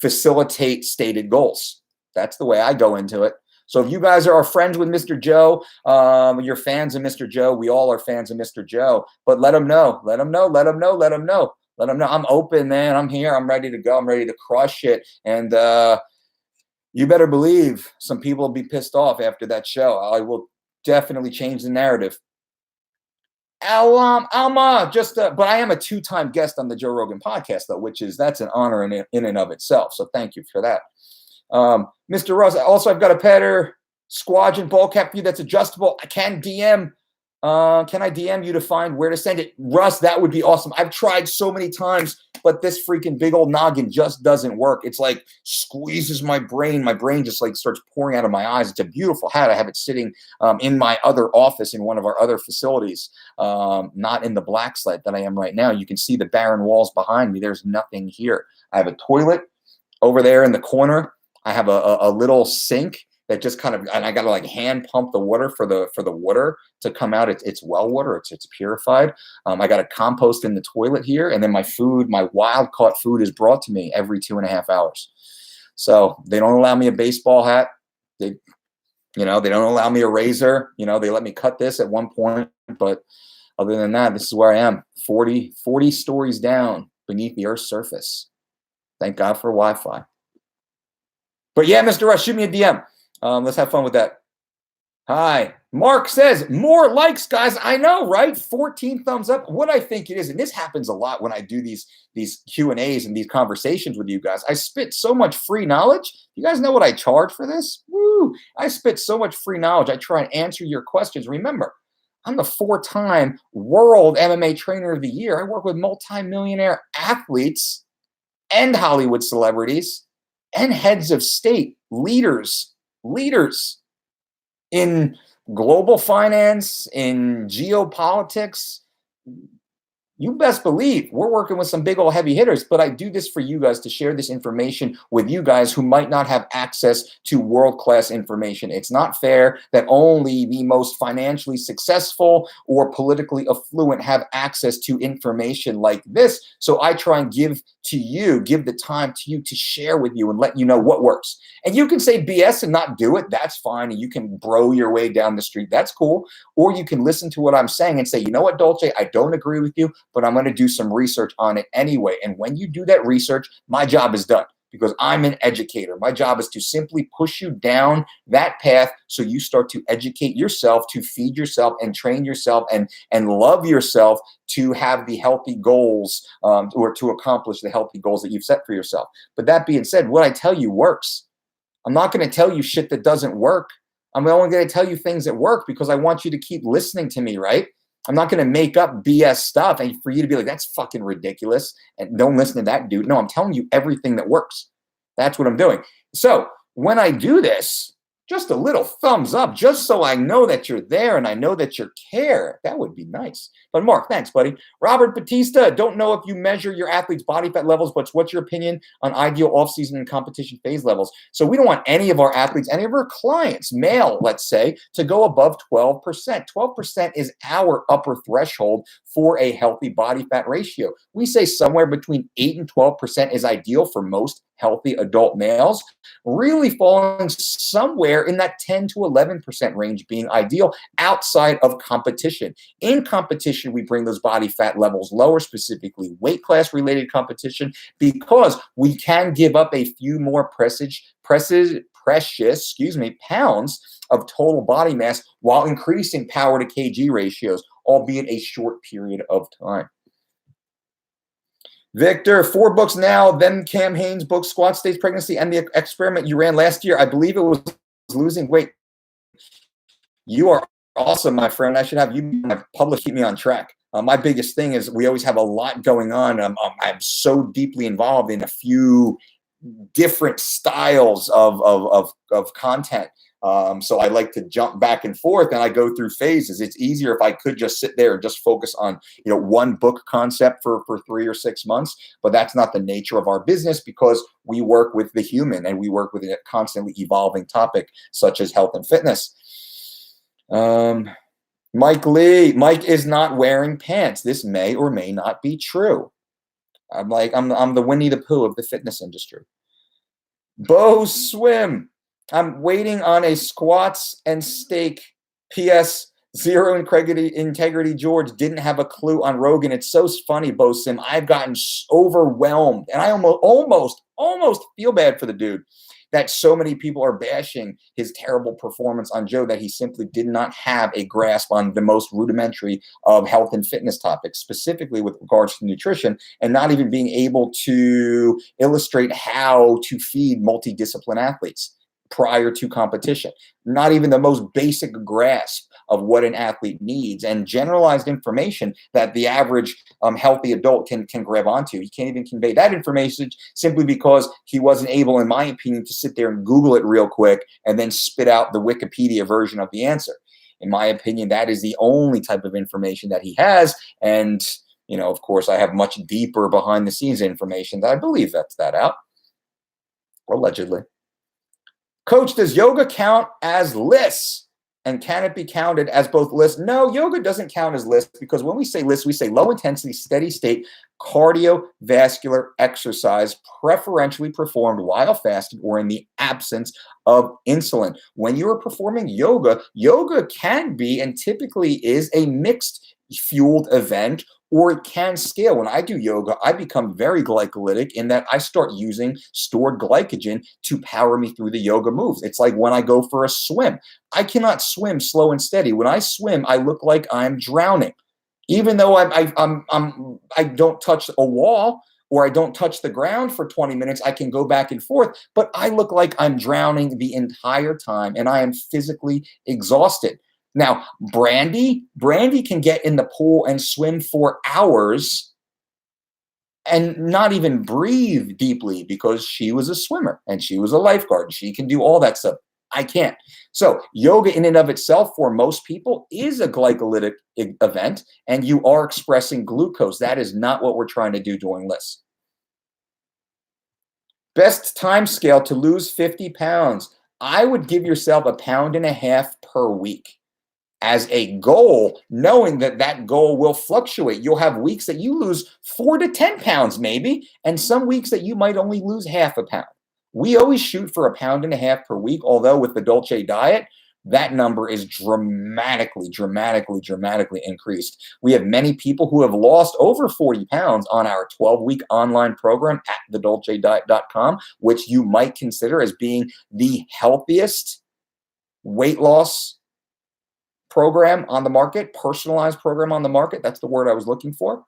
facilitate stated goals. That's the way I go into it. So if you guys are friends with Mr. Joe, you're fans of Mr. Joe, we all are fans of Mr. Joe, but let him know. I'm open, man. I'm here. I'm ready to go. I'm ready to crush it. And you better believe some people will be pissed off after that show. I will definitely change the narrative. Alma, but I am a 2-time guest on the Joe Rogan podcast, though, that's an honor in and of itself. So thank you for that. Mr. Russ, also, I've got a Petter Squadron ball cap for you that's adjustable. Can I DM you to find where to send it? Russ, that would be awesome. I've tried so many times, but this freaking big old noggin just doesn't work. It's like squeezes my brain. My brain just like starts pouring out of my eyes. It's a beautiful hat. I have it sitting in my other office in one of our other facilities, not in the black sled that I am right now. You can see the barren walls behind me. There's nothing here. I have a toilet over there in the corner. I have a little sink that just kind of, and I got to like hand pump the water for the water to come out. It's well water. It's purified. I got a compost in the toilet here, and then my food, my wild caught food, is brought to me every 2.5 hours. So they don't allow me a baseball hat. They don't allow me a razor. They let me cut this at one point, but other than that, this is where I am, 40 stories down beneath the Earth's surface. Thank God for Wi-Fi. But yeah, Mr. Rush, shoot me a DM. Let's have fun with that. Hi. Mark says, more likes, guys. I know, right? 14 thumbs up. What I think it is, and this happens a lot when I do these Q&As and these conversations with you guys. I spit so much free knowledge. You guys know what I charge for this? Woo! I spit so much free knowledge. I try and answer your questions. Remember, I'm the 4-time world MMA trainer of the year. I work with multimillionaire athletes and Hollywood celebrities and heads of state, leaders in global finance, in geopolitics. You best believe we're working with some big old heavy hitters, but I do this for you guys to share this information with you guys who might not have access to world-class information. It's not fair that only the most financially successful or politically affluent have access to information like this. So I try and give the time to you to share with you and let you know what works. And you can say BS and not do it. That's fine. And you can bro your way down the street. That's cool. Or you can listen to what I'm saying and say, you know what, Dolce, I don't agree with you, but I'm going to do some research on it anyway. And when you do that research, my job is done because I'm an educator. My job is to simply push you down that path so you start to educate yourself, to feed yourself and train yourself and love yourself to have the healthy goals or to accomplish the healthy goals that you've set for yourself. But that being said, what I tell you works. I'm not going to tell you shit that doesn't work. I'm only going to tell you things that work because I want you to keep listening to me, right? I'm not going to make up BS stuff and for you to be like, that's fucking ridiculous and don't listen to that dude. No, I'm telling you everything that works. That's what I'm doing. So when I do this, just a little thumbs up, just so I know that you're there and I know that you care. That would be nice. But Mark, thanks, buddy. Robert Batista, don't know if you measure your athletes' body fat levels, but what's your opinion on ideal off-season and competition phase levels? So we don't want any of our athletes, any of our clients, male, let's say, to go above 12%. 12% is our upper threshold for a healthy body fat ratio. We say somewhere between 8 and 12% is ideal for most healthy adult males, really falling somewhere in that 10 to 11% range being ideal outside of competition. In competition, we bring those body fat levels lower, specifically weight class related competition, because we can give up a few more precious pounds of total body mass while increasing power to kg ratios, albeit a short period of time. Victor, 4 books now, then Cam Hanes' book, Squat Stage Pregnancy, and the experiment you ran last year. I believe it was losing weight. You are awesome, my friend. I should have you publish, keep me on track. My biggest thing is we always have a lot going on. I'm so deeply involved in a few different styles of content. So I like to jump back and forth and I go through phases. It's easier if I could just sit there and just focus on, one book concept for 3 or 6 months, but that's not the nature of our business because we work with the human and we work with a constantly evolving topic such as health and fitness. Mike Lee, Mike is not wearing pants. This may or may not be true. I'm the Winnie the Pooh of the fitness industry. Bo Swim. I'm waiting on a squats and steak. P.S. Zero integrity George didn't have a clue on Rogan. It's so funny, Bo Sim. I've gotten overwhelmed, and I almost almost feel bad for the dude that so many people are bashing his terrible performance on Joe, that he simply did not have a grasp on the most rudimentary of health and fitness topics, specifically with regards to nutrition, and not even being able to illustrate how to feed multidiscipline athletes prior to competition. Not even the most basic grasp of what an athlete needs, and generalized information that the average healthy adult can grab onto. He can't even convey that information simply because he wasn't able, in my opinion, to sit there and Google it real quick and then spit out the Wikipedia version of the answer. In my opinion, that is the only type of information that he has. And, of course, I have much deeper behind the scenes information that I believe that's that out, allegedly. Coach, does yoga count as lists? And can it be counted as both lists? No, yoga doesn't count as lists, because when we say lists, we say low intensity, steady state, cardiovascular exercise, preferentially performed while fasted or in the absence of insulin. When you are performing yoga, yoga can be and typically is a mixed fueled event, or it can scale. When I do yoga, I become very glycolytic in that I start using stored glycogen to power me through the yoga moves. It's like when I go for a swim. I cannot swim slow and steady. When I swim, I look like I'm drowning. Even though I don't touch a wall or I don't touch the ground for 20 minutes, I can go back and forth, but I look like I'm drowning the entire time, and I am physically exhausted. Now, Brandy can get in the pool and swim for hours and not even breathe deeply because she was a swimmer and she was a lifeguard. She can do all that stuff. I can't. So yoga in and of itself for most people is a glycolytic event, and you are expressing glucose. That is not what we're trying to do during lists. Best time scale to lose 50 pounds. I would give yourself 1.5 pounds per week as a goal, knowing that that goal will fluctuate. You'll have weeks that you lose 4 to 10 pounds maybe, and some weeks that you might only lose 0.5 pound. We always shoot for 1.5 pounds per week, although with the Dolce diet, that number is dramatically increased. We have many people who have lost over 40 pounds on our 12-week online program at thedolcediet.com, which you might consider as being the healthiest weight loss program on the market, personalized program on the market. That's the word I was looking for.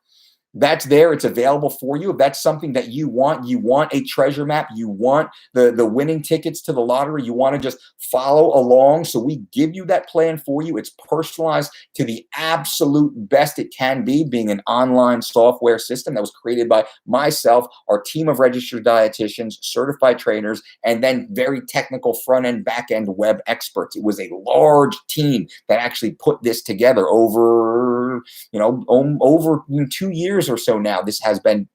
That's there. It's available for you. If that's something that you want a treasure map, you want the winning tickets to the lottery, you want to just follow along. So we give you that plan for you. It's personalized to the absolute best it can be, being an online software system that was created by myself, our team of registered dietitians, certified trainers, and then very technical front-end, back-end web experts. It was a large team that actually put this together over 2 years or so now. This has been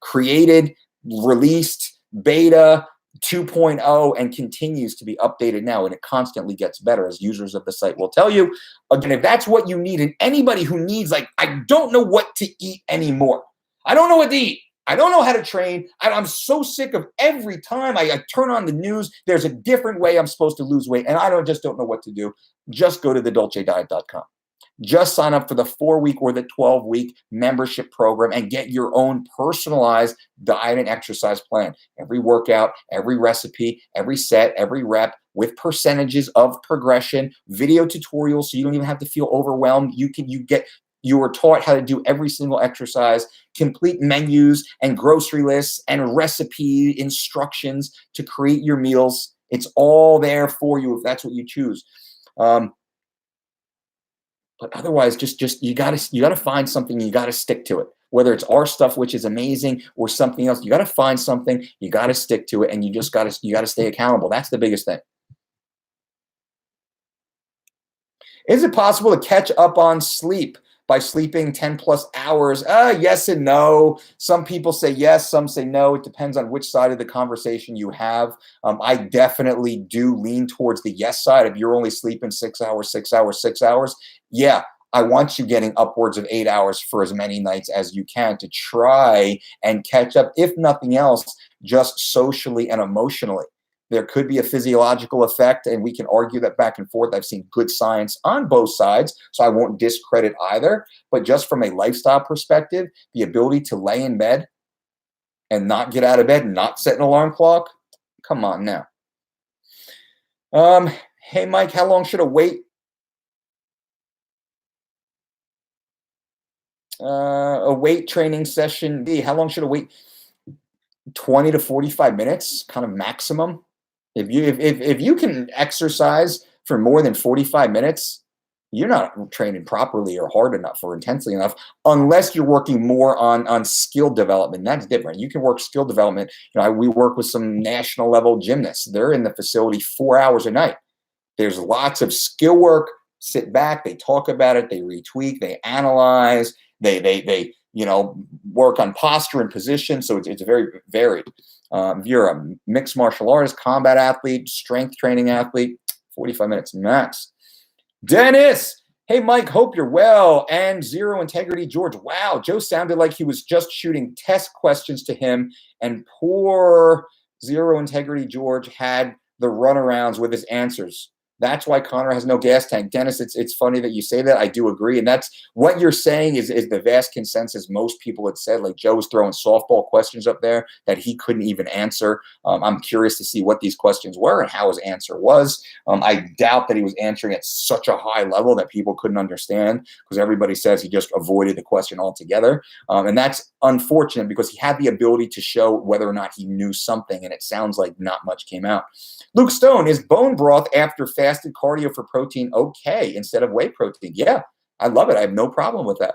created, released, beta 2.0, and continues to be updated now, and it constantly gets better, as users of the site will tell you. Again, if that's what you need, and anybody who needs, like, I don't know what to eat anymore. I don't know what to eat. I don't know how to train. I'm so sick of every time I turn on the news, there's a different way I'm supposed to lose weight, and I just don't know what to do. Just go to thedolcediet.com. Just sign up for the 4-week or the 12-week membership program and get your own personalized diet and exercise plan. Every workout, every recipe, every set, every rep, with percentages of progression, video tutorials, so you don't even have to feel overwhelmed. You are taught how to do every single exercise, complete menus and grocery lists and recipe instructions to create your meals. It's all there for you if that's what you choose. But otherwise, just you gotta find something. You gotta stick to it. Whether it's our stuff, which is amazing, or something else, you gotta find something. You gotta stick to it, and you gotta stay accountable. That's the biggest thing. Is it possible to catch up on sleep by sleeping 10 plus hours? Yes and no. Some people say yes, some say no. It depends on which side of the conversation you have. I definitely do lean towards the yes side. If you're only sleeping 6 hours, 6 hours, 6 hours, yeah, I want you getting upwards of 8 hours for as many nights as you can to try and catch up, if nothing else, just socially and emotionally. There could be a physiological effect, and we can argue that back and forth. I've seen good science on both sides, so I won't discredit either. But just from a lifestyle perspective, the ability to lay in bed and not get out of bed and not set an alarm clock? Come on now. Um, hey Mike, how long should a weight training session be? How long should a weight 20 to 45 minutes, kind of maximum. If you can exercise for more than 45 minutes, you're not training properly or hard enough or intensely enough, unless you're working more on skill development. That's different. You can work skill development. We work with some national level gymnasts. They're in the facility 4 hours a night. There's lots of skill work. Sit back, they talk about it, they retweak, they analyze, they work on posture and position. So it's very varied. If you're a mixed martial artist, combat athlete, strength training athlete, 45 minutes max. Dennis, hey Mike, hope you're well. And Zero Integrity George, wow, Joe sounded like he was just shooting test questions to him, and poor Zero Integrity George had the runarounds with his answers. That's why Connor has no gas tank. Dennis, it's funny that you say that. I do agree. And that's what you're saying is the vast consensus. Most people had said, like, Joe was throwing softball questions up there that he couldn't even answer. I'm curious to see what these questions were and how his answer was. I doubt that he was answering at such a high level that people couldn't understand, because everybody says he just avoided the question altogether. And that's unfortunate, because he had the ability to show whether or not he knew something, and it sounds like not much came out. Luke Stone, is bone broth after fasted cardio for protein okay instead of whey protein? Yeah, I love it. I have no problem with that.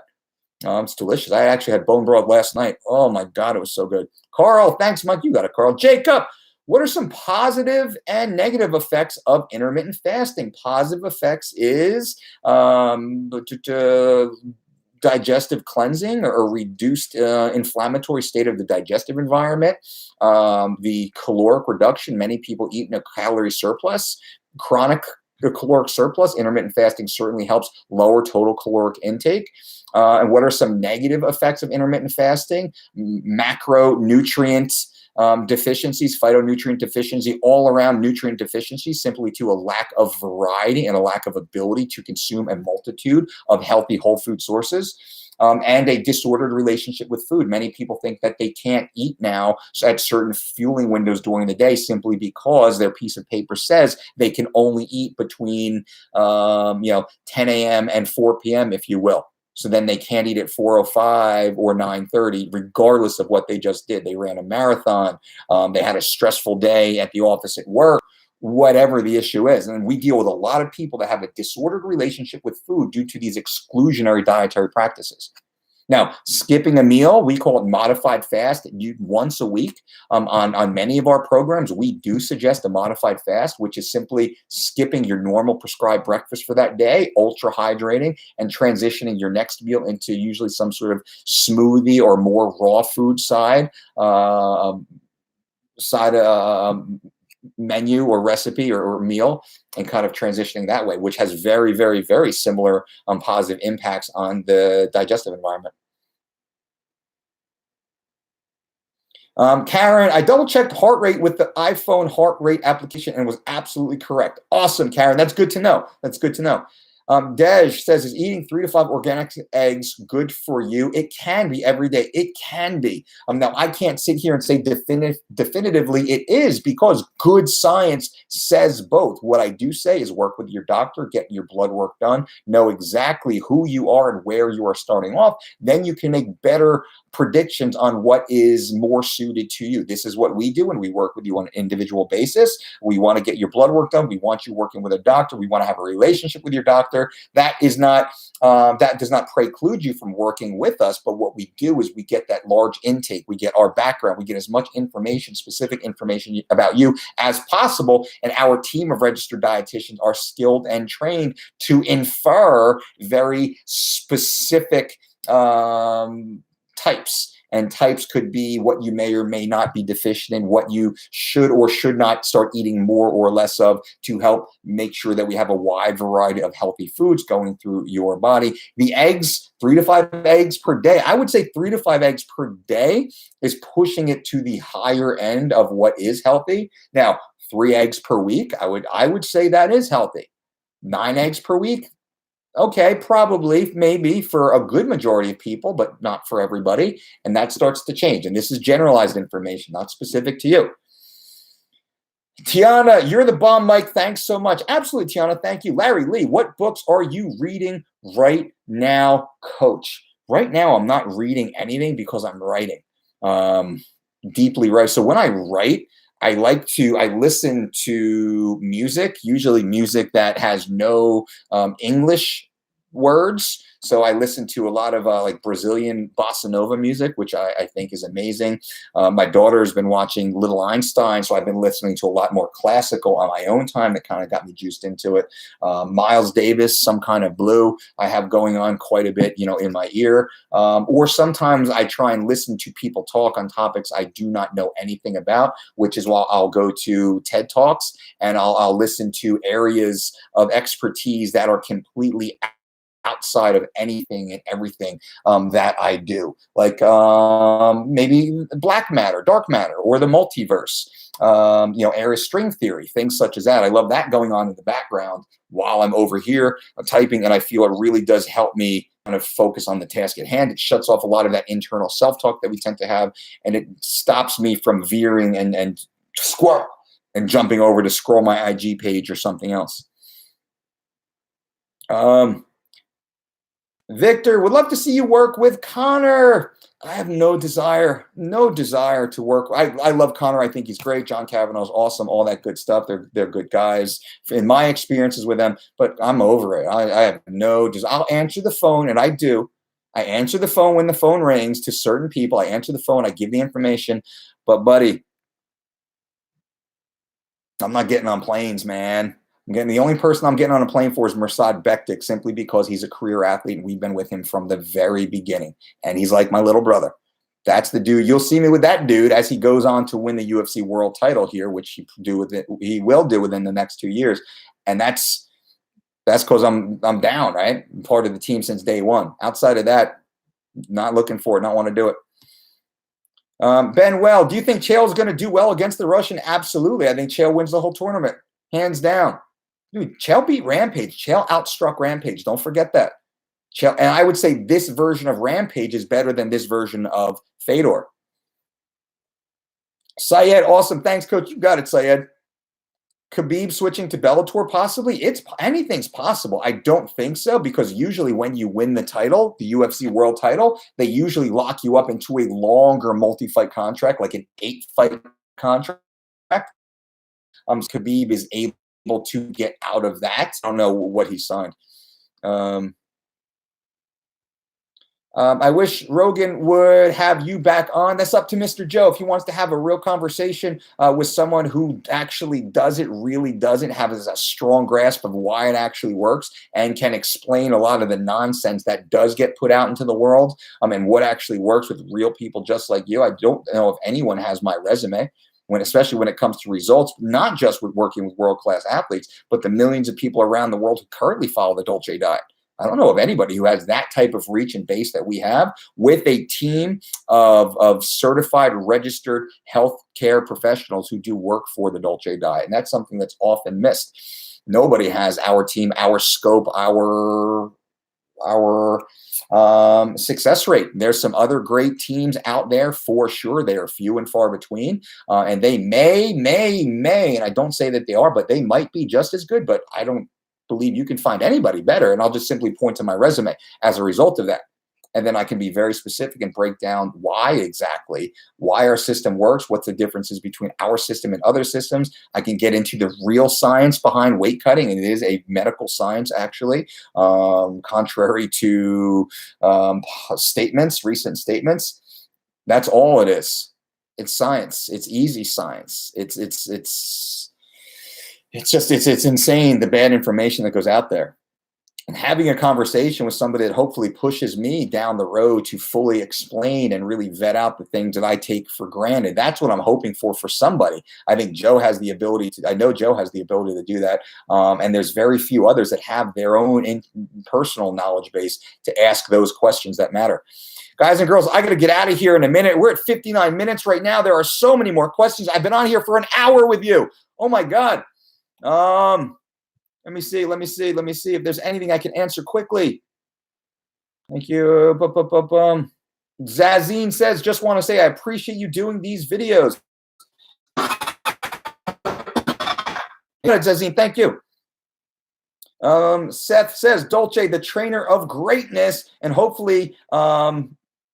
It's delicious. I actually had bone broth last night. Oh my God, it was so good. Carl, thanks, Mike. You got it, Carl. Jacob, what are some positive and negative effects of intermittent fasting? Positive effects is digestive cleansing or reduced inflammatory state of the digestive environment, the caloric reduction. Many people eat in a calorie surplus, chronic caloric surplus. Intermittent fasting certainly helps lower total caloric intake. And what are some negative effects of intermittent fasting? Macronutrients deficiencies, phytonutrient deficiency, all around nutrient deficiency, simply to a lack of variety and a lack of ability to consume a multitude of healthy whole food sources. And a disordered relationship with food. Many people think that they can't eat now at certain fueling windows during the day, simply because their piece of paper says they can only eat between 10 a.m. and 4 p.m., if you will. So then they can't eat at 4:05 or 9:30, regardless of what they just did. They ran a marathon. They had a stressful day at the office at work, whatever the issue is. And we deal with a lot of people that have a disordered relationship with food due to these exclusionary dietary practices. Now, skipping a meal, we call it modified fast. Once a week on many of our programs, we do suggest a modified fast, which is simply skipping your normal prescribed breakfast for that day, ultra hydrating, and transitioning your next meal into usually some sort of smoothie or more raw food menu or recipe or meal, and kind of transitioning that way, which has very, very, very similar positive impacts on the digestive environment. Karen, I double checked heart rate with the iPhone heart rate application and was absolutely correct. Awesome, Karen. That's good to know. That's good to know. Dej says, is eating 3 to 5 organic eggs good for you? It can be every day. It can be. Now, I can't sit here and say definitively it is, because good science says both. What I do say is work with your doctor, get your blood work done, know exactly who you are and where you are starting off. Then you can make better predictions on what is more suited to you. This is what we do, and we work with you on an individual basis. We want to get your blood work done. We want you working with a doctor. We want to have a relationship with your doctor. That does not preclude you from working with us. But what we do is we get that large intake. We get our background. We get as much information, specific information about you as possible. And our team of registered dietitians are skilled and trained to infer very specific types. And types could be what you may or may not be deficient in, what you should or should not start eating more or less of, to help make sure that we have a wide variety of healthy foods going through your body. The eggs, 3 to 5 eggs per day. I would say 3 to 5 eggs per day is pushing it to the higher end of what is healthy. Now, 3 eggs per week, I would say that is healthy. 9 eggs per week, Okay, probably, maybe for a good majority of people, but not for everybody. And that starts to change. And this is generalized information, not specific to you. Tiana, you're the bomb, Mike. Thanks so much. Absolutely, Tiana. Thank you. Larry Lee, what books are you reading right now, coach? Right now, I'm not reading anything because I'm writing. Um, Deeply right. So when I write, I listen to music, usually music that has no English words. So I listen to a lot of like Brazilian bossa nova music, which I think is amazing. My daughter has been watching Little Einstein, so I've been listening to a lot more classical on my own time. That kind of got me juiced into it. Miles Davis, Some Kind of Blue, I have going on quite a bit, in my ear. Or sometimes I try and listen to people talk on topics I do not know anything about, which is why I'll go to TED Talks and I'll listen to areas of expertise that are completely outside of anything and everything that I do, like maybe black matter, dark matter, or the multiverse, area string theory, things such as that. I love that going on in the background while I'm over here typing, and I feel it really does help me kind of focus on the task at hand. It shuts off a lot of that internal self-talk that we tend to have, and it stops me from veering and squirrel and jumping over to scroll my IG page or something else. Victor, would love to see you work with Connor. I have no desire to work. I love Connor. I think he's great. John Kavanaugh's awesome. All that good stuff. They're good guys. In my experiences with them, but I'm over it. I have no desire. I'll answer the phone, and I do. I answer the phone when the phone rings to certain people. I answer the phone. I give the information. But buddy, I'm not getting on planes, man. The only person I'm getting on a plane for is Mirsad Bektik, simply because he's a career athlete and we've been with him from the very beginning. And he's like my little brother. That's the dude. You'll see me with that dude as he goes on to win the UFC world title here, which he will do within the next 2 years. And that's because I'm down, right? I'm part of the team since day one. Outside of that, not looking for it, not want to do it. Ben Well, do you think Chael's going to do well against the Russian? Absolutely. I think Chael wins the whole tournament, hands down. Dude, Chael beat Rampage. Chael outstruck Rampage. Don't forget that. Chael, and I would say this version of Rampage is better than this version of Fedor. Syed, awesome. Thanks, coach. You got it, Syed. Khabib switching to Bellator, possibly? Anything's possible. I don't think so, because usually when you win the title, the UFC world title, they usually lock you up into a longer multi-fight contract, like an 8-fight contract. Khabib is able to get out of that. I don't know what he signed. I wish Rogan would have you back on. That's up to Mr. Joe. If he wants to have a real conversation with someone who actually really doesn't have a strong grasp of why it actually works and can explain a lot of the nonsense that does get put out into the world, and what actually works with real people just like you. I don't know if anyone has my resume, especially when it comes to results, not just with working with world-class athletes, but the millions of people around the world who currently follow the Dolce diet. I don't know of anybody who has that type of reach and base that we have, with a team of certified, registered healthcare professionals who do work for the Dolce diet. And that's something that's often missed. Nobody has our team, our scope, our success rate. There's some other great teams out there for sure. They are few and far between, and they may, and I don't say that they are, but they might be just as good. But I don't believe you can find anybody better, and I'll just simply point to my resume as a result of that. And then I can be very specific and break down why our system works, what's the differences between our system and other systems. I can get into the real science behind weight cutting, and it is a medical science, actually, contrary to recent statements. That's all it is. It's science. It's easy science. It's insane, the bad information that goes out there. And having a conversation with somebody that hopefully pushes me down the road to fully explain and really vet out the things that I take for granted. That's what I'm hoping for somebody. I think Joe has the ability to, I know Joe has the ability to do that. And there's very few others that have their own personal knowledge base to ask those questions that matter. Guys and girls, I got to get out of here in a minute. We're at 59 minutes right now. There are so many more questions. I've been on here for an hour with you. Oh my God. Let me see. Let me see. Let me see if there's anything I can answer quickly. Thank you. Zazine says, just want to say I appreciate you doing these videos. Good, Zazine. Thank you. Seth says, Dolce, the trainer of greatness, and hopefully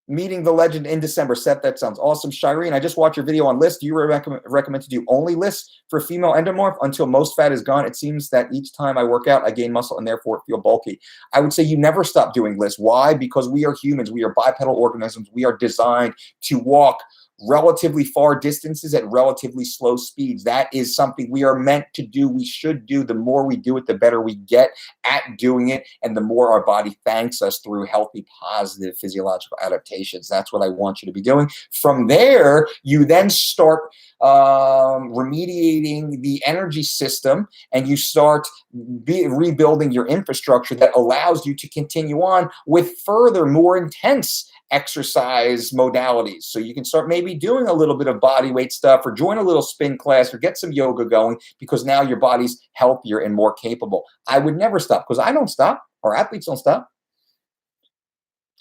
meeting the legend in December. Seth, that sounds awesome. Shireen, I just watched your video on lists. Do you recommend to do only lists for female endomorph until most fat is gone? It seems that each time I work out, I gain muscle and therefore feel bulky. I would say you never stop doing lists. Why? Because we are humans. We are bipedal organisms. We are designed to walk relatively far distances at relatively slow speeds. That is something we are meant to do. We should do. The more we do it, the better we get at doing it, and the more our body thanks us through healthy, positive physiological adaptations. That's what I want you to be doing. From there, you then start remediating the energy system, and you start rebuilding your infrastructure that allows you to continue on with further, more intense exercise modalities. So you can start maybe doing a little bit of body weight stuff, or join a little spin class, or get some yoga going, because now your body's healthier and more capable. I would never stop, because I don't stop. Our athletes don't stop.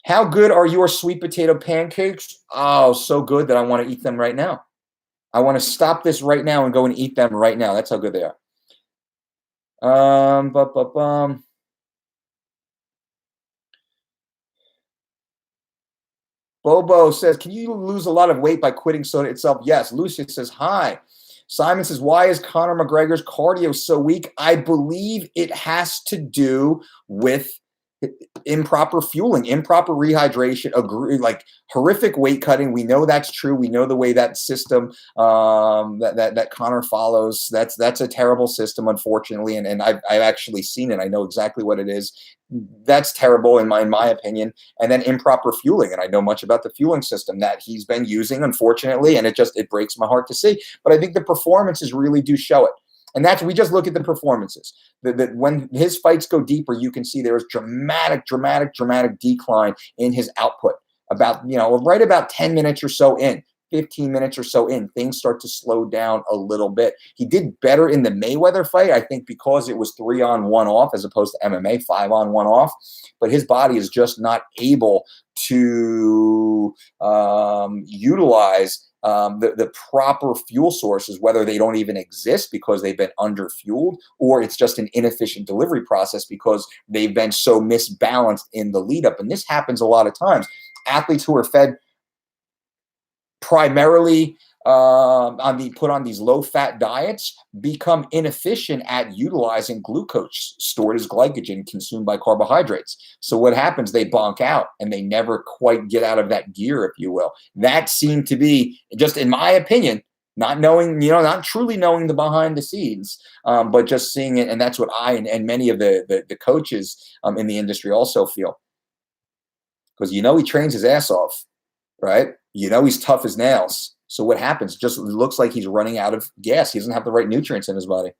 How good are your sweet potato pancakes? Oh, so good that I want to eat them right now. I want to stop this right now and go and eat them right now. That's how good they are. Bobo says, can you lose a lot of weight by quitting soda itself? Yes. Lucia says, hi. Simon says, why is Conor McGregor's cardio so weak? I believe it has to do with improper fueling, improper rehydration, like horrific weight cutting. We know that's true. We know the way that system that Conor follows. That's a terrible system, unfortunately, and I've actually seen it. I know exactly what it is. That's terrible in my opinion. And then improper fueling, and I know much about the fueling system that he's been using, unfortunately, and it breaks my heart to see. But I think the performances really do show it. And we just look at the performances. When his fights go deeper, you can see there is dramatic decline in his output. Right about 10 minutes or so in, 15 minutes or so in, things start to slow down a little bit. He did better in the Mayweather fight, I think, because it was 3-on-1 off as opposed to MMA 5-on-1 off. But his body is just not able to utilize the proper fuel sources, whether they don't even exist because they've been underfueled, or it's just an inefficient delivery process because they've been so misbalanced in the lead up. And this happens a lot of times. Athletes who are fed primarily put on these low-fat diets become inefficient at utilizing glucose stored as glycogen consumed by carbohydrates. So what happens? They bonk out and they never quite get out of that gear, if you will. That seemed to be, just in my opinion, not knowing, not truly knowing the behind the scenes, but just seeing it. And that's what I and many of the coaches in the industry also feel. Because he trains his ass off, right? He's tough as nails. So what happens? Just looks like he's running out of gas. He doesn't have the right nutrients in his body.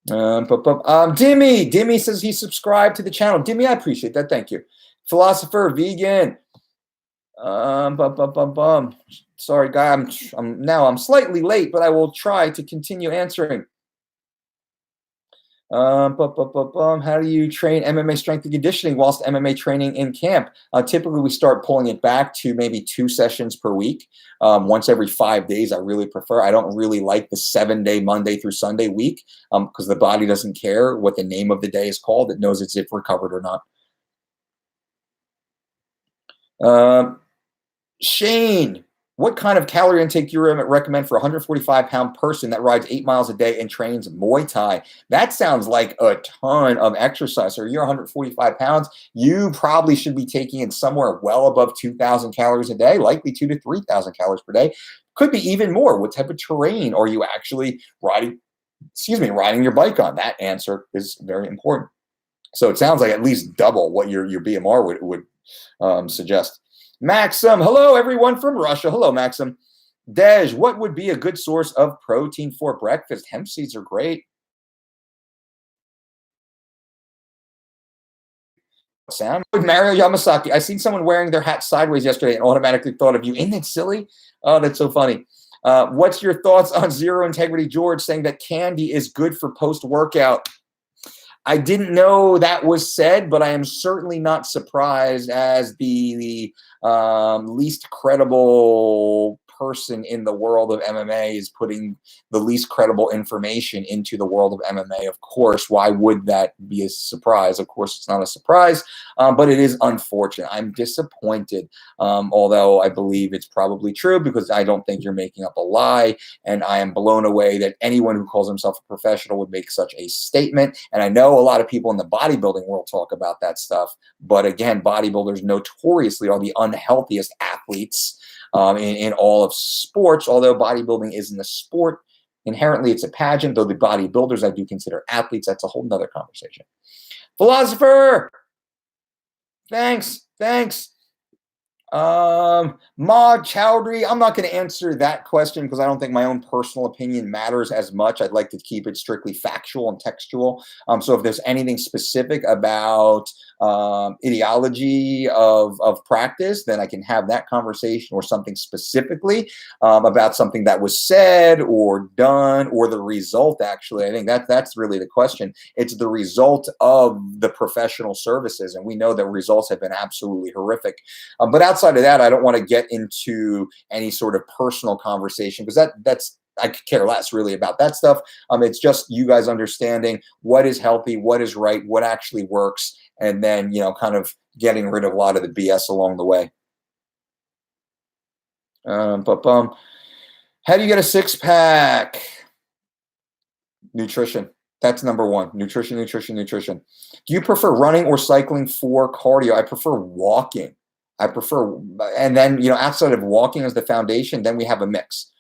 Dimmy says he subscribed to the channel. Dimmy, I appreciate that. Thank you. Philosopher, vegan. Sorry, guy. I'm slightly late, but I will try to continue answering. How do you train MMA strength and conditioning whilst MMA training in camp? Typically, we start pulling it back to maybe 2 sessions per week, once every 5 days. I really prefer. I don't really like the 7-day Monday through Sunday week because the body doesn't care what the name of the day is called. It knows if recovered or not. Shane, what kind of calorie intake do you recommend for a 145-pound person that rides 8 miles a day and trains Muay Thai? That sounds like a ton of exercise. So you're 145 pounds, you probably should be taking in somewhere well above 2,000 calories a day, likely 2,000 to 3,000 calories per day. Could be even more. What type of terrain are you actually riding your bike on? That answer is very important. So it sounds like at least double what your BMR would suggest. Maxim, hello everyone from Russia. Hello, Maxim. Dej, what would be a good source of protein for breakfast? Hemp seeds are great. Sam, Mario Yamasaki. I seen someone wearing their hat sideways yesterday and automatically thought of you. Isn't it silly? Oh, that's so funny. What's your thoughts on Zero Integrity George saying that candy is good for post-workout? I didn't know that was said, but I am certainly not surprised as the least credible person in the world of MMA is putting the least credible information into the world of MMA. Of course, why would that be a surprise? Of course, it's not a surprise, but it is unfortunate. I'm disappointed, although I believe it's probably true because I don't think you're making up a lie. And I am blown away that anyone who calls himself a professional would make such a statement. And I know a lot of people in the bodybuilding world talk about that stuff. But again, bodybuilders notoriously are the unhealthiest athletes in all of sports, although bodybuilding isn't a sport. Inherently, it's a pageant, though the bodybuilders I do consider athletes. That's a whole nother conversation. Philosopher, thanks. Maud Chowdhury, I'm not going to answer that question because I don't think my own personal opinion matters as much. I'd like to keep it strictly factual and textual. So if there's anything specific about ideology of practice, then I can have that conversation, or something specifically about something that was said or done, or the result. Actually, I think that's really the question. It's the result of the professional services, and we know that results have been absolutely horrific. But outside of that, I don't want to get into any sort of personal conversation because that's I could care less really about that stuff. It's just you guys understanding what is healthy, what is right, what actually works, and then kind of getting rid of a lot of the BS along the way. How do you get a six-pack? Nutrition. That's number one. Nutrition. Do you prefer running or cycling for cardio? I prefer walking. And then, outside of walking as the foundation, then we have a mix.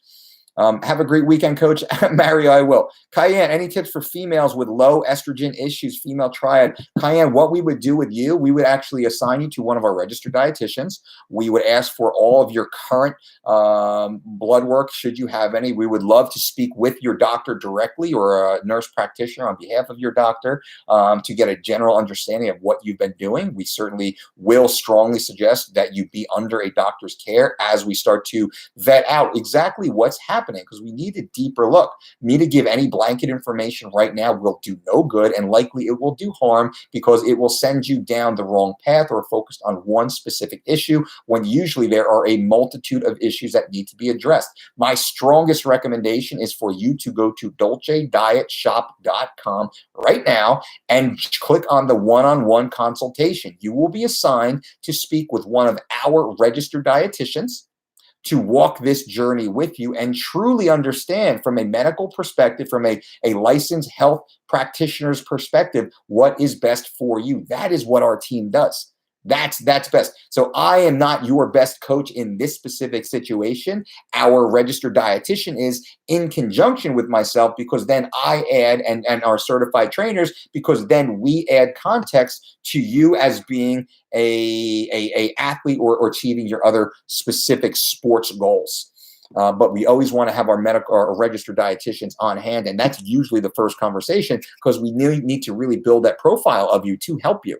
Have a great weekend, Coach. Mario, I will. Cayenne, any tips for females with low estrogen issues, female triad? Cayenne, what we would do with you, we would actually assign you to one of our registered dietitians. We would ask for all of your current blood work, should you have any. We would love to speak with your doctor directly, or a nurse practitioner on behalf of your doctor, to get a general understanding of what you've been doing. We certainly will strongly suggest that you be under a doctor's care as we start to vet out exactly what's happening, because we need a deeper look. Me to give any blanket information right now will do no good, and likely it will do harm because it will send you down the wrong path or focused on one specific issue, when usually there are a multitude of issues that need to be addressed. My strongest recommendation is for you to go to dolcedietshop.com right now and click on the one-on-one consultation. You will be assigned to speak with one of our registered dietitians to walk this journey with you and truly understand from a medical perspective, from a licensed health practitioner's perspective, what is best for you. That is what our team does. That's best. So I am not your best coach in this specific situation. Our registered dietitian is, in conjunction with myself, because then I add, and our certified trainers, because then we add context to you as being a athlete or achieving your other specific sports goals. But we always want to have our medical or registered dietitians on hand, and that's usually the first conversation, because we need to really build that profile of you to help you.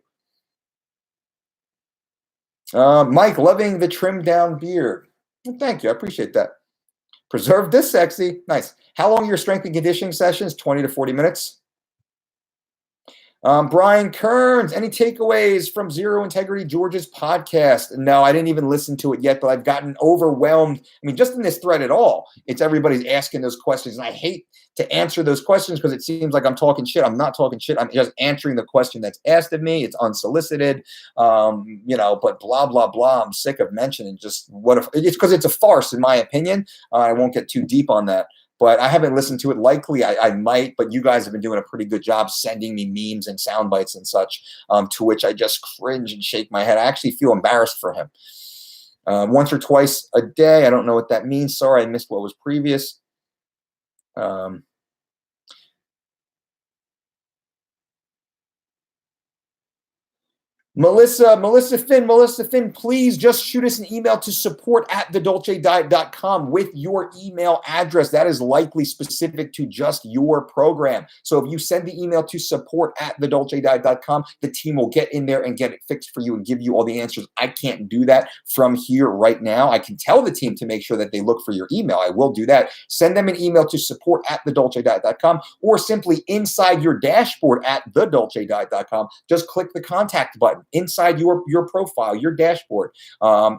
Mike, loving the trimmed down beard. Well, thank you. I appreciate that. Preserve this sexy. Nice. How long are your strength and conditioning sessions? 20 to 40 minutes. Brian Kearns, any takeaways from Zero Integrity George's podcast? No, I didn't even listen to it yet, but I've gotten overwhelmed. I mean, just in this thread at all, it's everybody's asking those questions. And I hate to answer those questions because it seems like I'm talking shit. I'm not talking shit. I'm just answering the question that's asked of me. It's unsolicited, but blah, blah, blah. I'm sick of mentioning just what if it's because it's a farce, in my opinion. I won't get too deep on that. But I haven't listened to it. Likely I might, but you guys have been doing a pretty good job sending me memes and sound bites and such, to which I just cringe and shake my head. I actually feel embarrassed for him. Once or twice a day. I don't know what that means. Sorry, I missed what was previous. Melissa Finn, please just shoot us an email to support@thedolcediet.com with your email address. That is likely specific to just your program. So if you send the email to support@thedolcediet.com, the team will get in there and get it fixed for you and give you all the answers. I can't do that from here right now. I can tell the team to make sure that they look for your email. I will do that. Send them an email to support@thedolcediet.com, or simply inside your dashboard at thedolcediet.com, just click the contact button inside your profile, your dashboard,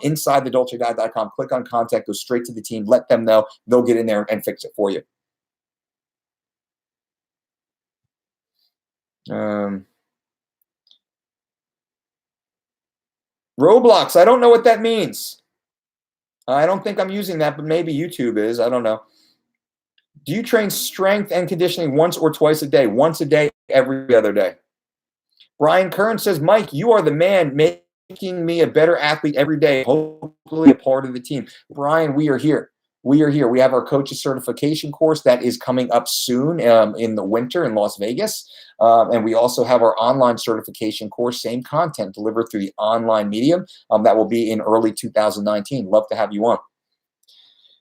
inside the dolcediet.com, click on contact, go straight to the team, let them know, they'll get in there and fix it for you. Roblox, I don't know what that means. I don't think I'm using that, but maybe YouTube is. I don't know. Do you train strength and conditioning once or twice a day? Once a day, every other day. Brian Kern says, Mike, you are the man making me a better athlete every day, hopefully a part of the team. Brian, we are here. We are here. We have our coaches certification course that is coming up soon in the winter in Las Vegas. And we also have our online certification course, same content delivered through the online medium. That will be in early 2019. Love to have you on.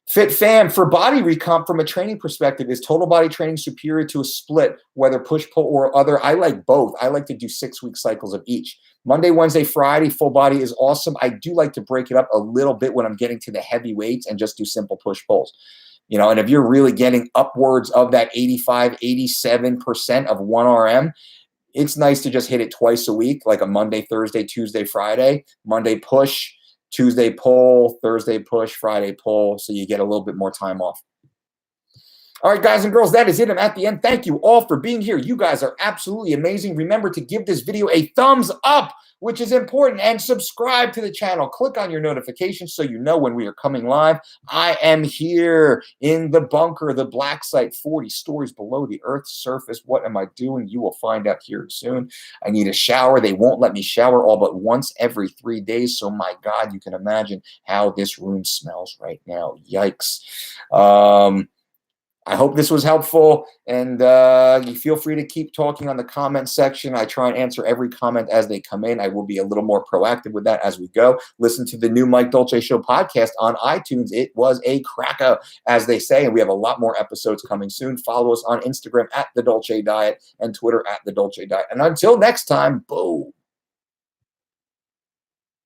Fit Fam, for body recomp from a training perspective, is total body training superior to a split, whether push-pull or other? I like both. I like to do 6-week cycles of each. Monday, Wednesday, Friday, full body is awesome. I do like to break it up a little bit when I'm getting to the heavy weights and just do simple push-pulls. And if you're really getting upwards of that 85, 87% of 1RM, it's nice to just hit it twice a week, like a Monday, Thursday, Tuesday, Friday. Monday push, Tuesday pull, Thursday push, Friday pull, so you get a little bit more time off. All right, guys and girls, that is it. I'm at the end. Thank you all for being here. You guys are absolutely amazing. Remember to give this video a thumbs up, which is important, and subscribe to the channel. Click on your notifications so you know when we are coming live. I am here in the bunker, the black site, 40 stories below the Earth's surface. What am I doing? You will find out here soon. I need a shower. They won't let me shower all but once every 3 days. So my God, you can imagine how this room smells right now. Yikes. I hope this was helpful, and you feel free to keep talking on the comment section. I try and answer every comment as they come in. I will be a little more proactive with that as we go. Listen to the new Mike Dolce Show podcast on iTunes. It was a cracker, as they say, and we have a lot more episodes coming soon. Follow us on Instagram at The Dolce Diet and Twitter at The Dolce Diet. And until next time, boom.